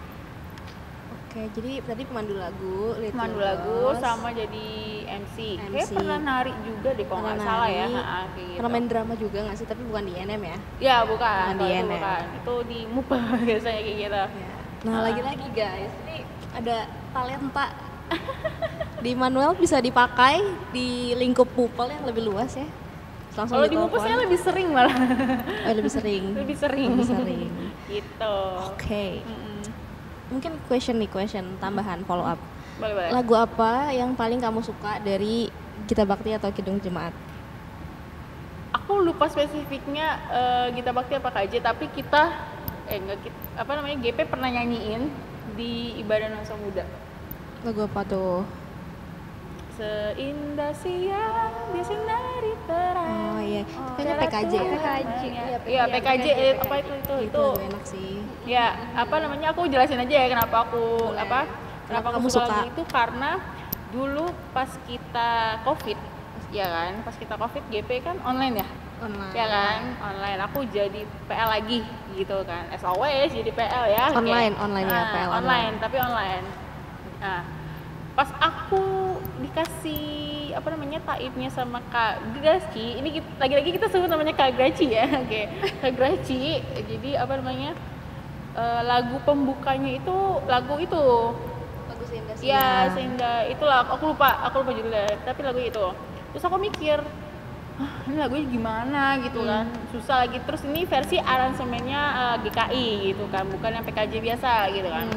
Oke, jadi tadi pemandu lagu, Pemandu lagu sama jadi MC. Kayak pernah nari juga deh kalau nggak salah ya. Kayak gitu. Pernah main drama juga nggak sih? Tapi bukan di INM ya? Ya bukan, Bukan di kalau itu INM. bukan. Itu di MUPA biasanya kayak gitu. Nah, lagi-lagi guys, ini ada talenta di Manuel bisa dipakai di lingkup pupil yang lebih luas ya. Langsung Kalau di ditelepon. MUPA saya lebih sering malah. Oh, lebih sering. Lebih sering. Lebih sering. Gitu. Oke. mungkin question tambahan follow up. Boleh. Lagu apa yang paling kamu suka dari Gita Bakti atau Kidung Jemaat? Aku lupa spesifiknya Gita Bakti apa KJ, tapi kita GP pernah nyanyiin di ibadah Nuansa Muda. Lagu apa tuh? Seindah siang disinari terang. Oh iya, kayaknya PKJ ya? PKJ. Iya, PKJ, apa itu Lagu enak sih. Ya, aku jelasin aja ya kenapa aku Boleh. kenapa Kamu aku suka suka? lagu itu, karena dulu pas kita Covid, ya kan, pas kita Covid GP kan online ya. Online. Ya kan, online. Aku jadi PL lagi gitu kan. As always jadi PL ya. Online ya, PL online, tapi online. Nah, pas aku dikasih taibnya sama Kak Graci, ini lagi-lagi kita sebut namanya Kak Graci ya. Oke. Kak Graci. Jadi lagu pembukanya itu lagu itu. Lagu Seindah Ya, sehingga itulah aku lupa judulnya, tapi lagu itu. Terus aku mikir, ini lagunya gimana gitu kan, susah lagi. Terus ini versi aransemennya GKI gitu kan, bukan yang PKJ biasa gitu kan.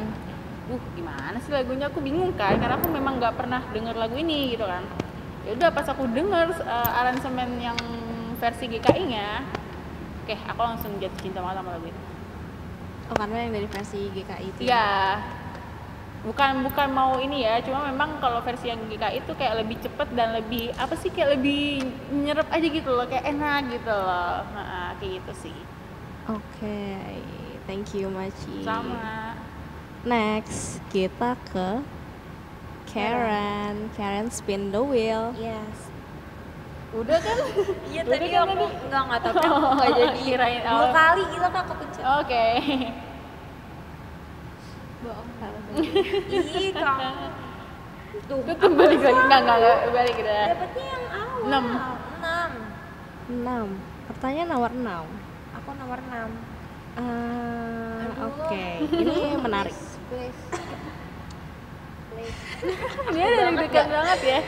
Gimana sih lagunya, aku bingung kan, karena aku memang nggak pernah denger lagu ini gitu kan. Ya udah, pas aku denger aransemen yang versi GKI-nya, oke, aku langsung jatuh cinta banget sama lagu itu. Oh, karena yang dari versi GKI itu. Iya. Bukan mau ini ya, cuma memang kalau versi yang GKI itu kayak lebih cepet dan lebih kayak lebih nyerap aja gitu loh, kayak enak gitu loh. Kayak gitu sih. Oke, thank you Maci. Sama. Next, kita ke Karen. Karen spin the wheel. Yes. Udah kan? Iya Udah tadi kan aku tadi? enggak tapi aku enggak jadi. Kirain Dua awal. kali gila Kak kepencet. Oke. Bohong salah. Ih, Kak. Tuh, Tuh balik lagi. Enggak, balik udah. dapatnya yang awal. 6. 6. Pertanyaan nomor 6. Aku nomor 6. Oke, ini menarik. Please. Dia dari dekat banget ya.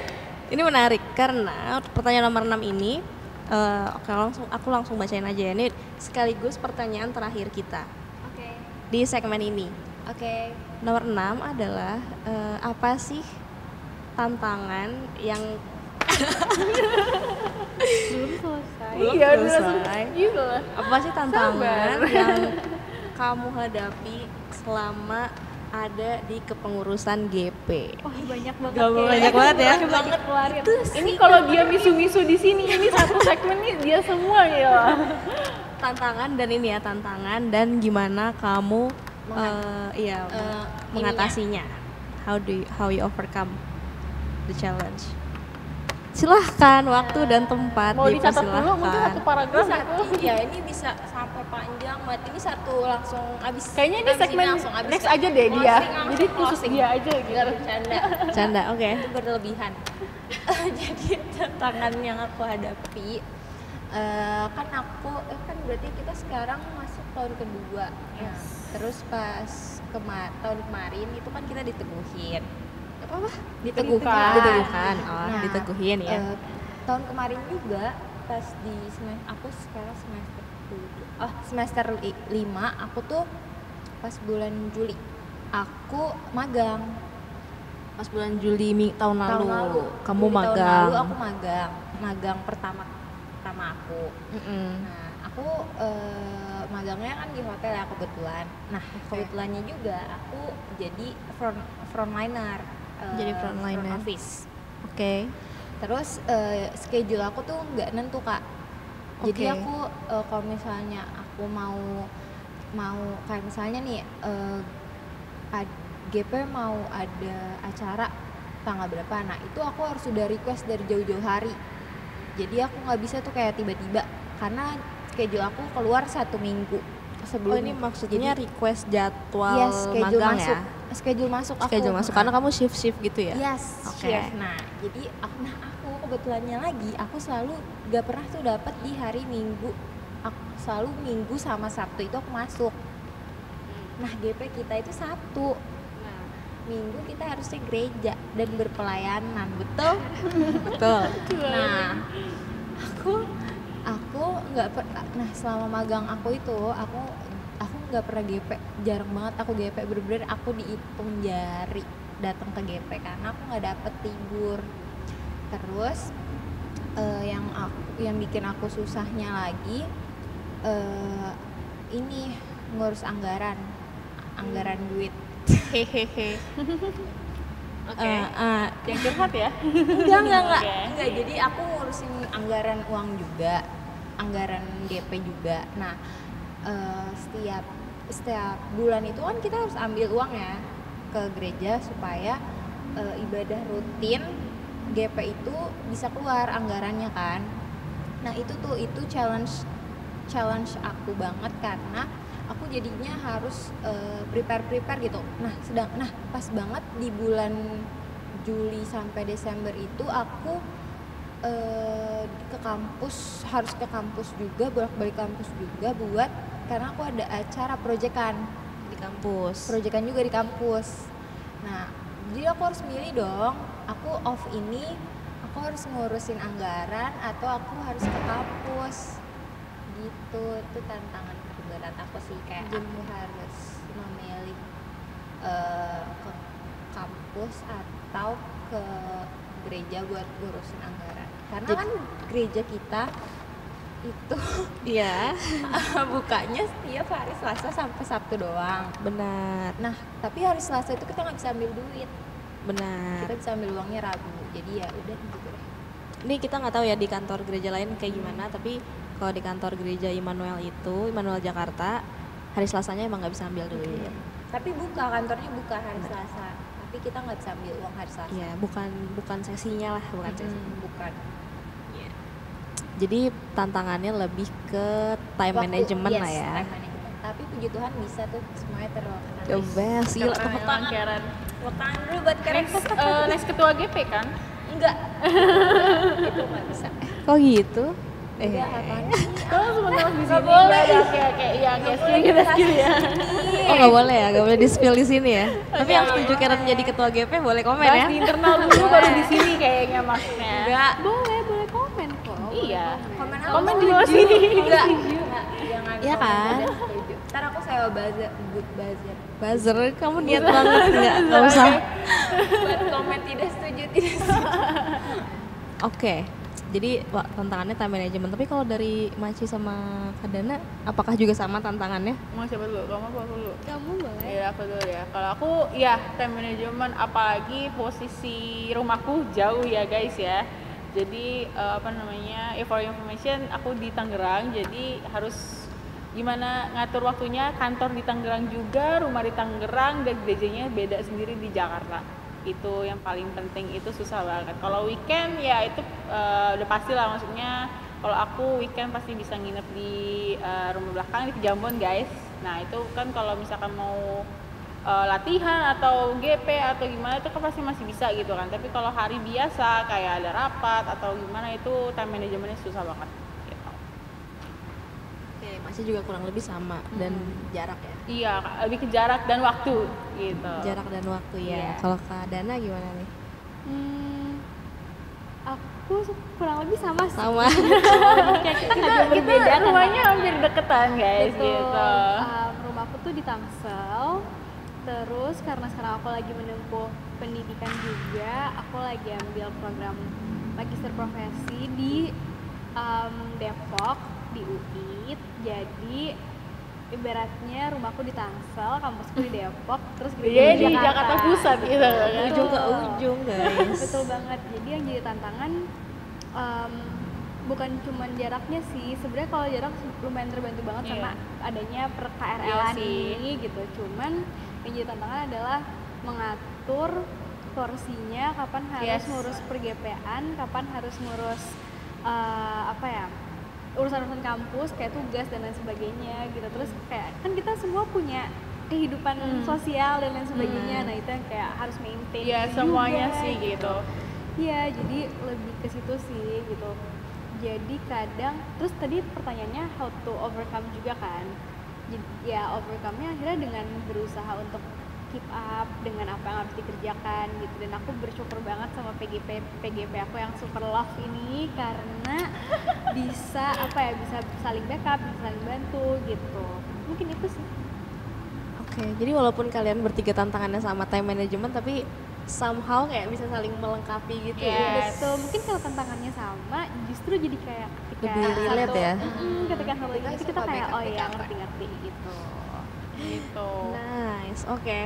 Ini menarik karena pertanyaan nomor 6 ini aku langsung bacain aja ya. Ini sekaligus pertanyaan terakhir kita Oke. di segmen ini. Oke. Nomor 6 adalah apa sih tantangan yang Belum selesai. Iya, udah langsung selesai. gitu lah. Apa sih tantangan Sabar. yang kamu hadapi selama ada di kepengurusan GP? Wah, banyak banget. Gak banyak banget ya. Banyak banget keluarin. Ini kalau dia misu-misu di sini, ini satu segmen nih dia semua ya. Tantangan dan gimana kamu mengatasinya. How you overcome the challenge. Silahkan, waktu dan tempat Mau dicatat dulu mungkin satu dipersilahkan. paragraf Bisa, itu. iya ini bisa sampai panjang banget. Ini satu langsung abis. Kayaknya ini abis segmen langsung abis next aja deh dia. closing, langsung Jadi khusus closing. dia aja gitu. Nggak bercanda. Canda, oke. Itu berlebihan. Jadi tantangan yang aku hadapi kan berarti kita sekarang masuk tahun kedua. Nah, terus pas tahun kemarin itu kan kita diteguhin. Apa? Diteguhkan. Diteguhkan. Oh, Nah, diteguhin ya. Tahun kemarin juga pas di aku sekarang semester 5 aku tuh pas bulan Juli aku magang. Pas bulan Juli tahun lalu, kamu Juli magang. Tahun lalu aku magang pertama aku. Nah, aku magangnya kan di hotel ya kebetulan. Nah, kebetulannya juga aku jadi frontliner. Jadi frontliner. Front office. Oke. Terus schedule aku tuh nggak nentu Kak. Jadi Oke. aku kalau misalnya aku mau kayak misalnya nih GP mau ada acara tanggal berapa, nah itu aku harus sudah request dari jauh-jauh hari. Jadi aku nggak bisa tuh kayak tiba-tiba karena schedule aku keluar 1 minggu sebelum. Oh, ini maksudnya request jadwal schedule magang masuk. ya? Schedule masuk Schedule aku. masuk karena kamu shift gitu ya? Yes, Oke. shift. Nah, jadi aku kebetulannya lagi aku selalu gak pernah tuh dapat di hari Minggu. Aku selalu Minggu sama Sabtu itu aku masuk. Nah, GP kita itu Sabtu. Nah, Minggu kita harusnya gereja dan berpelayanan, betul? Betul. Nah, aku nggak selama magang aku itu aku nggak pernah GP, jarang banget aku GP, bener-bener aku dihitung jari datang ke GP karena aku nggak dapet libur. Terus yang bikin aku susahnya lagi ini ngurus anggaran duit. Hehehe. Oke. Yang curhat ya? Enggak. Oke. Enggak, jadi aku ngurusin anggaran uang juga, anggaran GP juga. Nah, setiap bulan itu kan kita harus ambil uang ya ke gereja supaya ibadah rutin GP itu bisa keluar anggarannya kan. Nah, itu challenge aku banget karena aku jadinya harus prepare gitu. Nah, pas banget di bulan Juli sampai Desember itu aku harus ke kampus juga, bolak-balik kampus juga karena aku ada acara proyekan juga di kampus. Nah, jadi aku harus milih dong, aku off ini aku harus ngurusin anggaran atau aku harus ke kampus gitu. Itu tantangan terberat aku sih, kayak aku harus memilih ke kampus atau ke gereja buat ngurusin anggaran karena kan gereja kita itu Iya. bukanya setiap hari Selasa sampai Sabtu doang. Benar. Nah, tapi hari Selasa itu kita nggak bisa ambil duit, Benar. kita bisa ambil uangnya Rabu. Jadi ya udah gitu deh. Ini kita nggak tahu ya di kantor gereja lain kayak gimana, tapi kalau di kantor gereja Immanuel Jakarta, hari Selasanya emang nggak bisa ambil duit. Tapi kantornya buka hari Selasa, tapi kita nggak bisa ambil uang hari Selasa. Iya, bukan sesinya lah, bukan sesi. Bukan. Jadi tantangannya lebih ke time management lah ya. Time management. Tapi puji Tuhan bisa tuh semuanya terlaksana. The best, gila Keren tepuk emang, tangan. Karen. Tepuk tangan dulu buat Karen. Next ketua GP kan? Enggak. Itu nggak bisa. Kok gitu? Enggak, apaan sih? Kalau sebentar di sini boleh. kayak skill ya. Oh nggak boleh ya, nggak boleh di spill di sini ya. Tapi yang setuju Karen jadi ketua GP boleh komen Bahas ya. di internal dulu baru di sini kayaknya maksudnya. Enggak. Boleh komen kok. Iya. Komen Komen di bawah sini. Enggak. Jangan. Iya komen kan? tidak setuju. Ntar aku sewa good buzzer. Buzzer, kamu niat banget nggak usah. Buat komen tidak setuju. Oke, jadi tantangannya time management. Tapi kalau dari Maci sama Kadana, apakah juga sama tantangannya? Mau siapa dulu? Kamu apa aku dulu? Kamu boleh. Ya aku dulu ya. Kalau aku ya time management, apalagi posisi rumahku jauh ya guys ya. Jadi for information aku di Tangerang, jadi harus gimana ngatur waktunya, kantor di Tangerang juga, rumah di Tangerang, dan gerejanya beda sendiri di Jakarta. Itu yang paling penting, itu susah banget. Kalau weekend ya itu udah pasti lah, maksudnya kalau aku weekend pasti bisa nginep di rumah belakang di Pejambon guys. Nah itu kan kalau misalkan mau latihan atau GP atau gimana itu kan pasti masih bisa gitu kan. Tapi kalau hari biasa kayak ada rapat atau gimana itu time manajemennya susah banget gitu. Oke, Maci juga kurang lebih sama dan jarak ya. Iya, lebih ke jarak dan waktu gitu. Jarak dan waktu ya. Iya. Kalau Kadana gimana nih? Aku kurang lebih sama sih. Sama. Kayak kita Kita rumahnya hampir deketan guys Betul. gitu. Rumahku tuh di Tangsel. Terus karena sekarang aku lagi menempuh pendidikan juga, aku lagi ambil program magister profesi di Depok di UI. Jadi ibaratnya rumahku di Tangsel, kampusku di Depok, terus Jadi gereja di Jakarta Pusat gitu kan. Ujung ke ujung guys. Betul banget. Jadi yang jadi tantangan bukan cuma jaraknya sih. Sebenarnya kalau jarak lumayan terbantu banget Iya. sama adanya per KRL Iya sih. ini gitu. Cuman yang jadi tantangan adalah mengatur porsinya, kapan harus Yes. ngurus per-GP-an, kapan harus ngurus urusan-urusan kampus kayak tugas dan lain sebagainya gitu. Terus kayak kan kita semua punya kehidupan sosial dan lain sebagainya. Nah, itu yang kayak harus maintain. Iya juga, semuanya sih gitu. Iya, jadi lebih ke situ sih gitu. Jadi kadang, terus tadi pertanyaannya how to overcome juga kan. Jadi, ya overcome-nya akhirnya dengan berusaha untuk keep up dengan apa yang harus dikerjakan gitu. Dan aku bersyukur banget sama PGP aku yang super love ini karena bisa bisa saling backup, bisa saling bantu gitu. Mungkin itu sih. Oke, jadi walaupun kalian bertiga tantangannya sama time management, tapi somehow kayak bisa saling melengkapi gitu ya. Yes. Betul, mungkin kalau tantangannya sama justru jadi kayak ketika Lebih relate ya. ketika satu lagi itu kita suka kayak backup oh iya backup. ngerti gitu. Gitu. Nice, oke.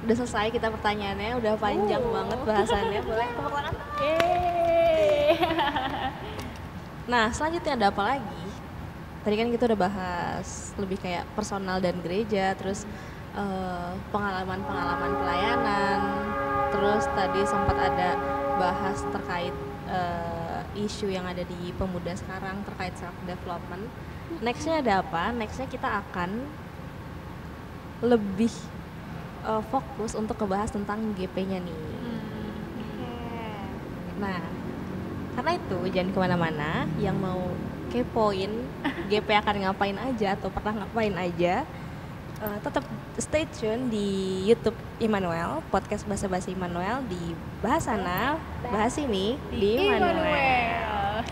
Udah selesai kita pertanyaannya, udah panjang banget bahasannya. Boleh tepuk tangan? Yeay. Nah, selanjutnya ada apa lagi? Tadi kan kita udah bahas lebih kayak personal dan gereja, terus pengalaman-pengalaman pelayanan, terus tadi sempat ada bahas terkait isu yang ada di pemuda sekarang terkait self development. Nextnya ada apa? Nextnya kita akan lebih fokus untuk ngebahas tentang GP-nya nih. Nah, karena itu jangan kemana-mana. Yang mau kepoin GP akan ngapain aja atau pernah ngapain aja, tetap stay tune di YouTube Immanuel, podcast Basa-Basi Immanuel, di bahas sana, bahas ini di Immanuel.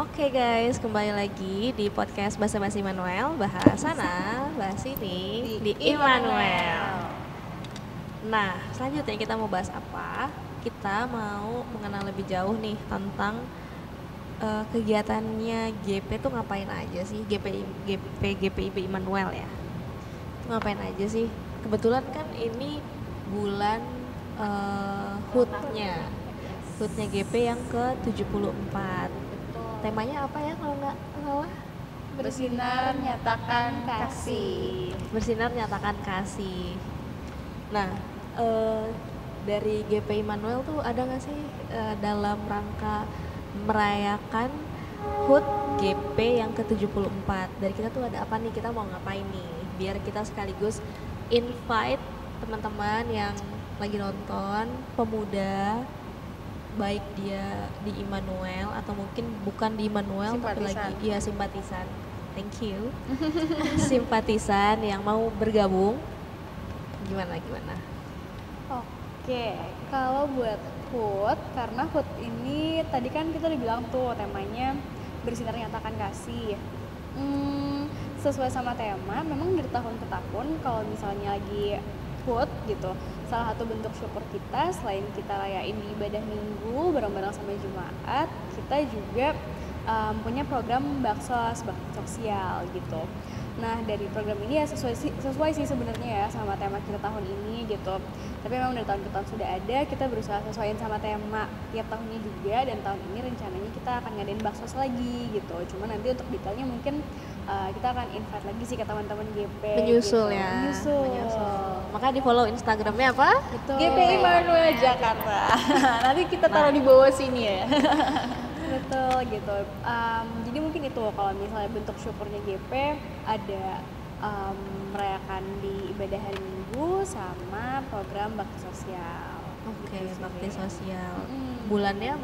Oke guys, kembali lagi di podcast Basa-Basi Immanuel, bahas sana, bahas ini di Immanuel. Nah, selanjutnya kita mau bahas apa? Kita mau mengenal lebih jauh nih tentang kegiatannya GP tuh ngapain aja sih? GPIB Immanuel ya. Itu ngapain aja sih? Kebetulan kan ini bulan HUT-nya GP yang ke-74. Temanya apa ya kalau nggak salah? Bersinar nyatakan kasih. Bersinar nyatakan kasih. Nah, dari GP Immanuel tuh ada nggak sih dalam rangka merayakan HUT GP yang ke-74? Dari kita tuh ada apa nih, kita mau ngapain nih? Biar kita sekaligus invite teman-teman yang lagi nonton, pemuda, baik dia di Immanuel atau mungkin bukan di Immanuel tapi lagi ya simpatisan. Thank you. Simpatisan yang mau bergabung. Gimana? Oke, kalau buat HUT, karena HUT ini tadi kan kita udah bilang tuh temanya bersinar nyatakan kasih. Sesuai sama tema, memang dari tahun ke tahun kalau misalnya lagi HUT gitu, salah satu bentuk syukur kita selain kita rayain di ibadah minggu bareng-bareng sama jemaat, kita juga punya program bakti sosial gitu. Nah, dari program ini ya sesuai sih sebenarnya ya sama tema kita tahun ini gitu. Tapi memang dari tahun ke tahun sudah ada, kita berusaha sesuaiin sama tema tiap tahunnya juga, dan tahun ini rencananya kita akan ngadain baksos lagi gitu. Cuma nanti untuk detailnya mungkin kita akan invite lagi sih ke teman-teman GP. Menyusul gitu. ya. Menyusul. Maka di follow Instagramnya apa? Betul. GP Immanuel Jakarta. Nanti kita taruh di bawah sini ya. Betul gitu. Jadi mungkin itu kalau misalnya bentuk syukurnya GP ada merayakan di ibadah hari Minggu sama program bakti sosial. Oke, Gitu sih. bakti sosial. Mm. Bulannya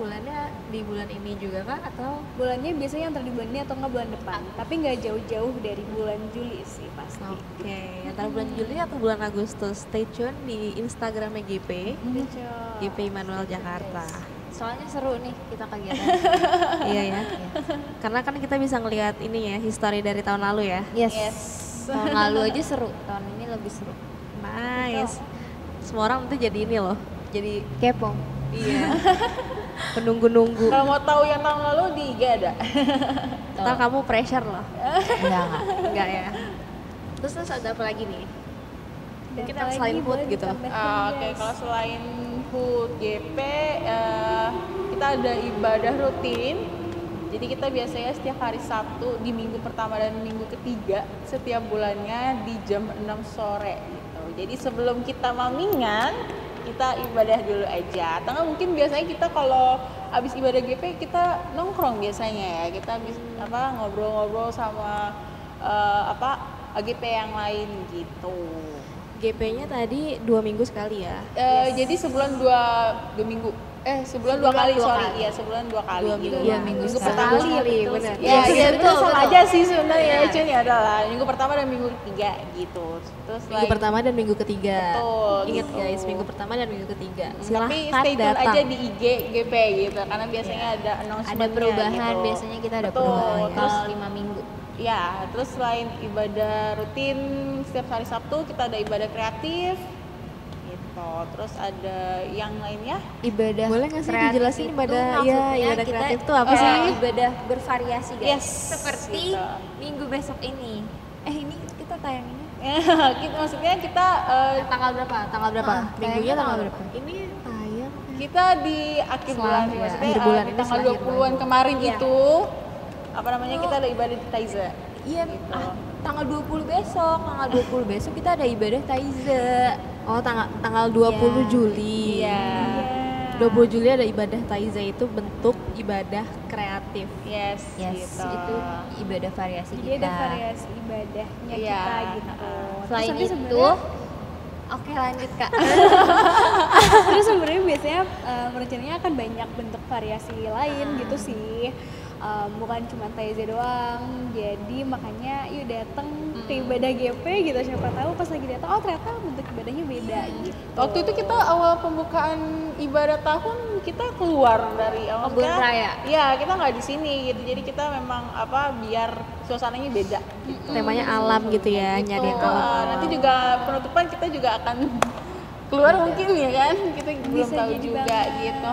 di bulan ini juga kah atau? Bulannya biasanya antara di bulan ini atau enggak bulan depan, tapi nggak jauh-jauh dari bulan Juli sih pasti. Oke, antara bulan Juli atau bulan Agustus. Stay tune di Instagramnya GP, GP Immanuel Jakarta. Soalnya seru nih kita kegiatan. Iya ya. Karena kan kita bisa ngelihat ini ya, history dari tahun lalu ya. Yes. Tahun lalu aja seru, tahun ini lebih seru. Nice. Semua orang nanti jadi ini loh. Jadi Kepo. iya. Penunggu-nunggu. Kalau mau tahu yang tahun lalu di IG ada. Ntar kamu pressure loh. Enggak. Enggak ya. Terus ada apa lagi nih? Mungkin yang selain HUT gitu. Oke, kalau selain HUT GP, kita ada ibadah rutin. Jadi kita biasanya setiap hari Sabtu di minggu pertama dan minggu ketiga setiap bulannya di jam 6 sore gitu. Jadi sebelum kita mamingan, kita ibadah dulu aja. Atau nggak mungkin biasanya kita kalau habis ibadah GP kita nongkrong biasanya ya. Kita habis ngobrol-ngobrol sama AGP yang lain gitu. GP-nya tadi 2 minggu sekali ya. Jadi sebulan dua minggu. sebulan 2 kali, sorry. Iya, sebulan 2 kali. 2 minggu. gitu. Iya, minggu pertama sekali, itu benar. Ya, iya itu sama aja sih sebenarnya Iya. Cun, ya adalah minggu pertama dan minggu ketiga gitu. Terus Minggu pertama dan minggu ketiga. Betul, Ingat gitu. guys, minggu pertama dan minggu ketiga. Tapi Silahkan stay tune datang. aja di IG GP gitu, karena biasanya ada announcement-nya Ada perubahan, gitu. biasanya kita ada Betul. perubahan. Terus 5 minggu. ya, terus selain ibadah rutin setiap hari Sabtu, kita ada ibadah kreatif gitu. Terus ada yang lainnya. Ibadah Boleh nggak sih kreatif dijelasin itu ibadah maksudnya ibadah kita, kreatif itu apa sih? Ibadah bervariasi guys. Yes, Seperti gitu. minggu besok ini. Ini kita tayanginnya Maksudnya kita tanggal berapa? Tanggal berapa? Minggunya tanggal berapa? Ini tayang. kita di akhir bulan, ya. maksudnya Akhir bulan di ini tanggal setelah 20-an kemarin Iya. itu apa namanya kita ada ibadah di Taiza. Iya, Gitu. tanggal 20 besok. Tanggal 20 besok kita ada ibadah Taiza. Oh, tanggal 20 Juli. Iya. 20 Juli ada ibadah Taiza, itu bentuk ibadah kreatif. Yes, Yes, gitu. itu ibadah variasi Jadi kita. ada variasi ibadahnya Iya. kita gitu. Selain Terus nanti itu, sebenarnya- oke lanjut Kak. terus sebenarnya biasanya rencananya akan banyak bentuk variasi lain gitu sih. Bukan cuma Taiza doang, jadi makanya yuk datang ke ibadah GP gitu, siapa tahu pas lagi datang ternyata bentuk ibadahnya beda gitu. Waktu itu kita awal pembukaan ibadah tahun kita keluar dari awal Kebun Raya. Iya, kita nggak di sini gitu. Jadi kita memang biar suasananya beda. Gitu. Temanya alam gitu ya, nyari yang alam. Nanti juga penutupan kita juga akan keluar mungkin ya kan. Kita belum Bisa tahu jadi juga banget. gitu.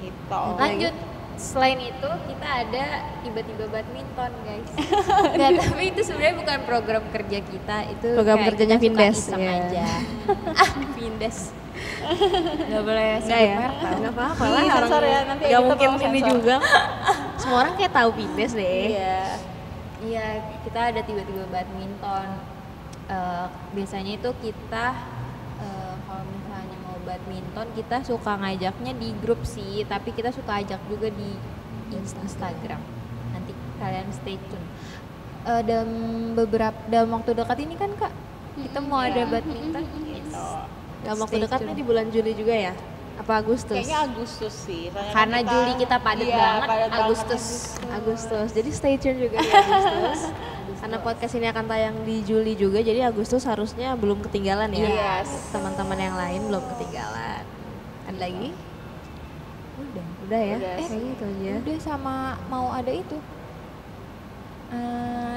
Gitu. Lanjut. Selain itu kita ada tiba-tiba badminton guys. Nggak, tapi itu sebenarnya bukan program kerja kita, itu Program kayak kerjanya kita suka Vindes, iseng ya. aja. Vindes. Nggak boleh Enggak sebut ya? merek tau. Enggak apa-apa Ih, lah. sensor ya, nanti Enggak kita mungkin mau ini sensor. juga. Semua orang kayak tahu Pindes deh. Iya. Iya, kita ada tiba-tiba badminton. Biasanya itu kita kalau misalnya mau badminton kita suka ngajaknya di grup sih, tapi kita suka ajak juga di Instagram. Nanti kalian stay tune. Dalam waktu dekat ini kan Kak, kita mau ada badminton. Gitu. Dalam waktu Stay dekatnya tune. di bulan Juli juga ya? Apa Agustus? Kayaknya Agustus sih. Soalnya Karena kan Juli kita padat iya, banget, padat banget Agustus. Agustus. Jadi stay tune juga di Agustus. Karena podcast ini akan tayang di Juli juga, jadi Agustus harusnya belum ketinggalan ya. Yes. Teman-teman yang lain belum ketinggalan. Ada lagi? Udah ya? Udah sih. Kayaknya itu aja. Udah sama mau ada itu.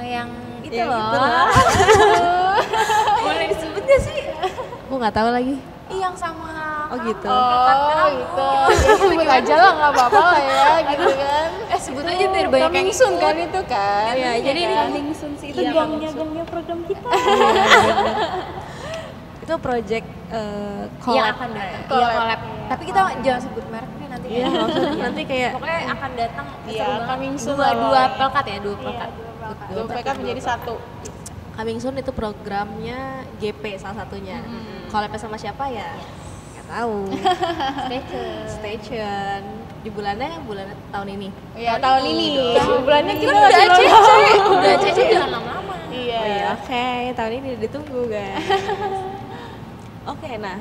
Yang itu Yang loh. itu loh. Boleh disebut gak sih? Aku nggak tahu lagi. Yang sama Oh gitu. Oh gitu. Ya sebut aja lah nggak apa-apa lah ya gitu kan. sebut aja biar banyak yang Coming soon ikut. kan itu kan. Iya, jadi ini kan? Coming soon sih, itu Iya, gangnya program kita. Itu project Yang collab. akan datang. Collab. Iya, collab. Tapi kita jangan sebut merek nih nanti. Iya, maksudnya nanti kayak Pokoknya akan datang Iya, seru banget. coming soon dua lah. pelkat ya, dua pelkat. Dua PK menjadi satu. Coming soon itu programnya GP salah satunya. Collabnya sama siapa ya? Nggak tahu. Stay tune. Stay tune. Di bulan tahun ini. Iya tahun ini. Bulannya kita Kan udah masih belum CC, tahu. udah CC jangan lama-lama. Iya. Oh iya, oke, tahun ini ditunggu guys. Oke, nah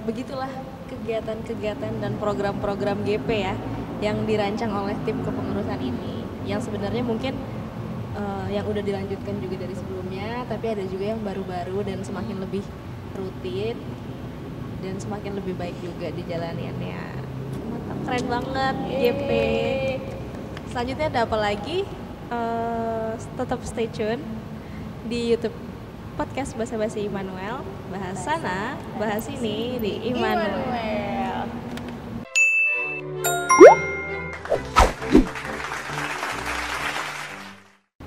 begitulah kegiatan-kegiatan dan program-program GP ya yang dirancang oleh tim kepengurusan ini. Yang sebenarnya mungkin yang udah dilanjutkan juga dari sebelumnya, tapi ada juga yang baru-baru dan semakin lebih rutin dan semakin lebih baik juga dijalaniannya. Mantap, keren banget GP. Selanjutnya ada apa lagi? Tetap stay tune di YouTube podcast Basa Basi Immanuel. Bahas sana, bahas ini di Immanuel. Immanuel.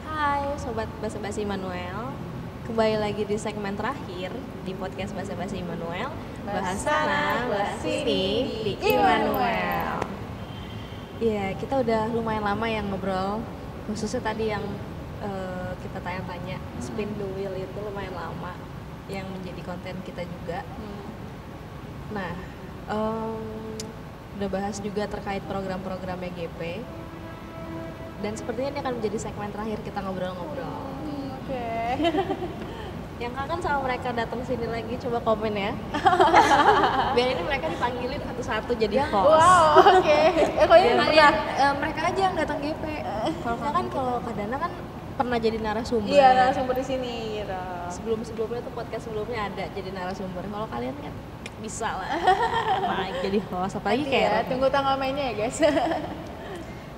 Hai sobat Basa Basi Immanuel. Kembali lagi di segmen terakhir di podcast Basa Basi Immanuel. Bahas sana, bahas ini di Immanuel. Iya, kita udah lumayan lama yang ngobrol. Khususnya tadi yang kita tanya-tanya spin the wheel itu lumayan lama yang menjadi konten kita juga. Nah, udah bahas juga terkait program-programnya GP. Dan sepertinya ini akan menjadi segmen terakhir kita ngobrol-ngobrol. Oke. Yang kangen sama mereka datang sini lagi coba komen ya. Biar ini mereka dipanggilin satu-satu jadi host. Wow, oke. Kok ini Kalian mereka aja yang datang GP. Kalau kan kalau Kak Dana kan pernah jadi narasumber. Iya, narasumber di sini gitu. Sebelumnya tuh podcast sebelumnya ada jadi narasumber. Kalau kalian kan bisa lah naik jadi host, apalagi Nanti ya, kayak tunggu tanggal mainnya ya guys.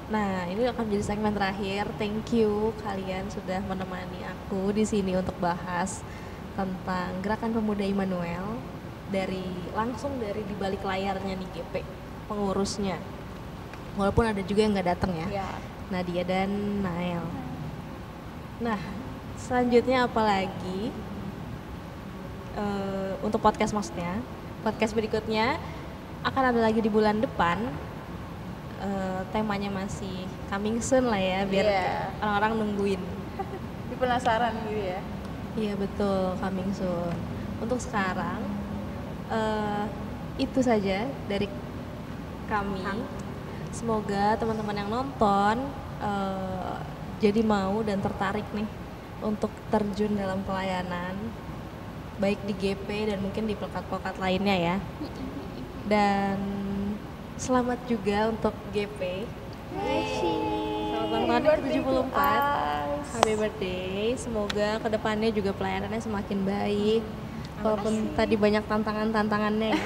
Nah, ini akan menjadi segmen terakhir. Thank you kalian sudah menemani aku di sini untuk bahas tentang Gerakan Pemuda Immanuel langsung dari di balik layarnya nih GP, pengurusnya. Walaupun ada juga yang nggak datang ya. Iya. Nadia dan Nael. Nah, selanjutnya apa lagi? Untuk podcast maksudnya, podcast berikutnya akan ada lagi di bulan depan. Temanya masih coming soon lah ya, biar orang-orang nungguin. Di penasaran gitu ya. Iya betul, coming soon. Untuk sekarang itu saja dari kami. Semoga teman-teman yang nonton jadi mau dan tertarik nih untuk terjun dalam pelayanan, baik di GP dan mungkin di pekat-pekat lainnya ya. Dan selamat juga untuk GP. Selamat ulang tahun ke-74. Happy birthday. Semoga kedepannya juga pelayanannya semakin baik. Walaupun tadi banyak tantangannya ya,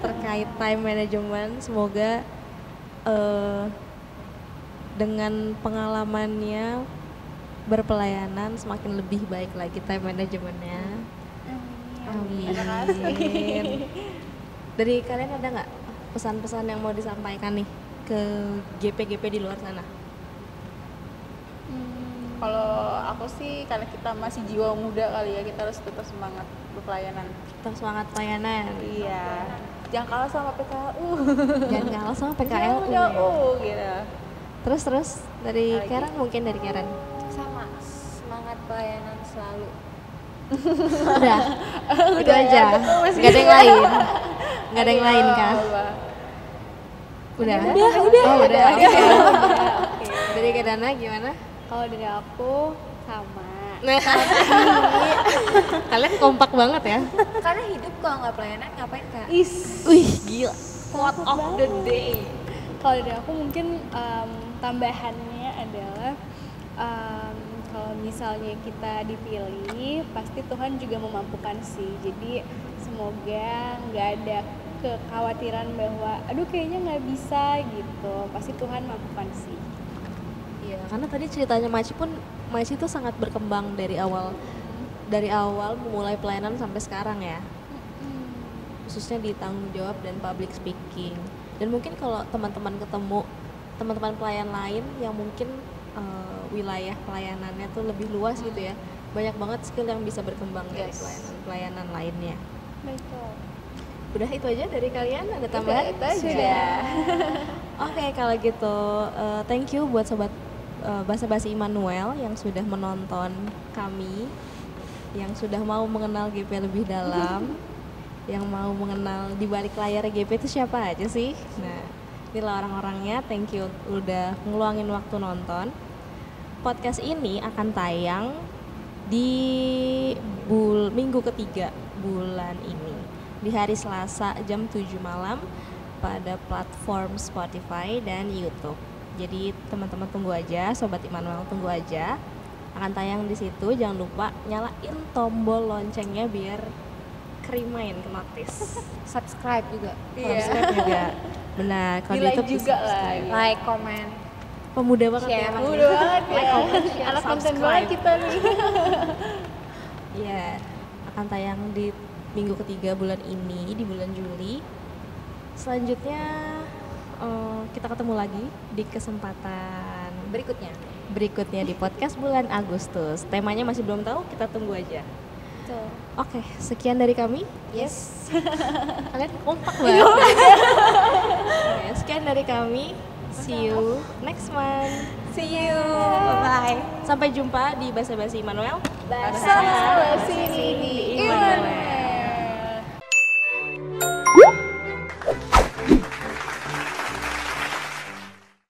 terkait time management, semoga dengan pengalamannya berpelayanan semakin lebih baik lagi time manajemennya. Amin. Dari kalian ada nggak pesan-pesan yang mau disampaikan nih ke GP-GP di luar sana? Kalau aku sih, karena kita masih jiwa muda kali ya, kita harus tetap semangat berpelayanan. Tetap semangat pelayanan. Iya. Jangan kalah sama PKU. Jangan kalah sama PKLU. Gitu. Terus dari Karen, mungkin dari Karen. Sama, semangat pelayanan selalu. Udah. Itu aja. Gak ada yang lain. Gak ada yang lain kan? Udah. Oh, udah. Oke. Dari Kak Dana gimana? Kalau dari aku sama. Nah, kalian kompak banget ya. Karena hidup kalau nggak pelayanan ngapain Kak? Wih, gila. Quote of the day. Kalau dari aku mungkin tambahannya adalah kalau misalnya kita dipilih, pasti Tuhan juga memampukan sih. Jadi semoga nggak ada kekhawatiran bahwa aduh kayaknya nggak bisa gitu. Pasti Tuhan mampukan sih. Iya, karena tadi ceritanya Maci tuh sangat berkembang dari awal memulai pelayanan sampai sekarang ya. Khususnya di tanggung jawab dan public speaking. Dan mungkin kalau teman-teman ketemu teman-teman pelayan lain yang mungkin wilayah pelayanannya tuh lebih luas gitu ya, banyak banget skill yang bisa berkembang dari pelayanan lainnya. Betul. Udah itu aja dari kalian, ada tambahan? Itu aja. Oke, kalau gitu thank you buat sobat Basa-Basi Immanuel yang sudah menonton kami, yang sudah mau mengenal GP lebih dalam, yang mau mengenal di balik layar GP itu siapa aja sih. Nah, inilah orang-orangnya. Thank you udah ngeluangin waktu nonton. Podcast ini akan tayang di minggu ketiga bulan ini, di hari Selasa jam 7 malam pada platform Spotify dan YouTube. Jadi teman-teman tunggu aja, Sobat Immanuel tunggu aja. Akan tayang di situ. Jangan lupa nyalain tombol loncengnya biar kerimain ke notis. Subscribe juga. Subscribe juga. Benar, kalau di YouTube juga lah. Like, comment. Pemuda banget Share. ya. Mudah banget ya. Like, comment, share, Anak konten subscribe. banget kita nih. Iya, akan tayang di minggu ketiga bulan ini, di bulan Juli. Selanjutnya kita ketemu lagi di kesempatan berikutnya di podcast bulan Agustus. Temanya masih belum tahu, kita tunggu aja. Betul. Oke, sekian dari kami. Yes. Kalian kompak banget. Oke, sekian dari kami. See you next month. See you. Bye. Sampai jumpa di Basa-Basi Immanuel. Basa-basi.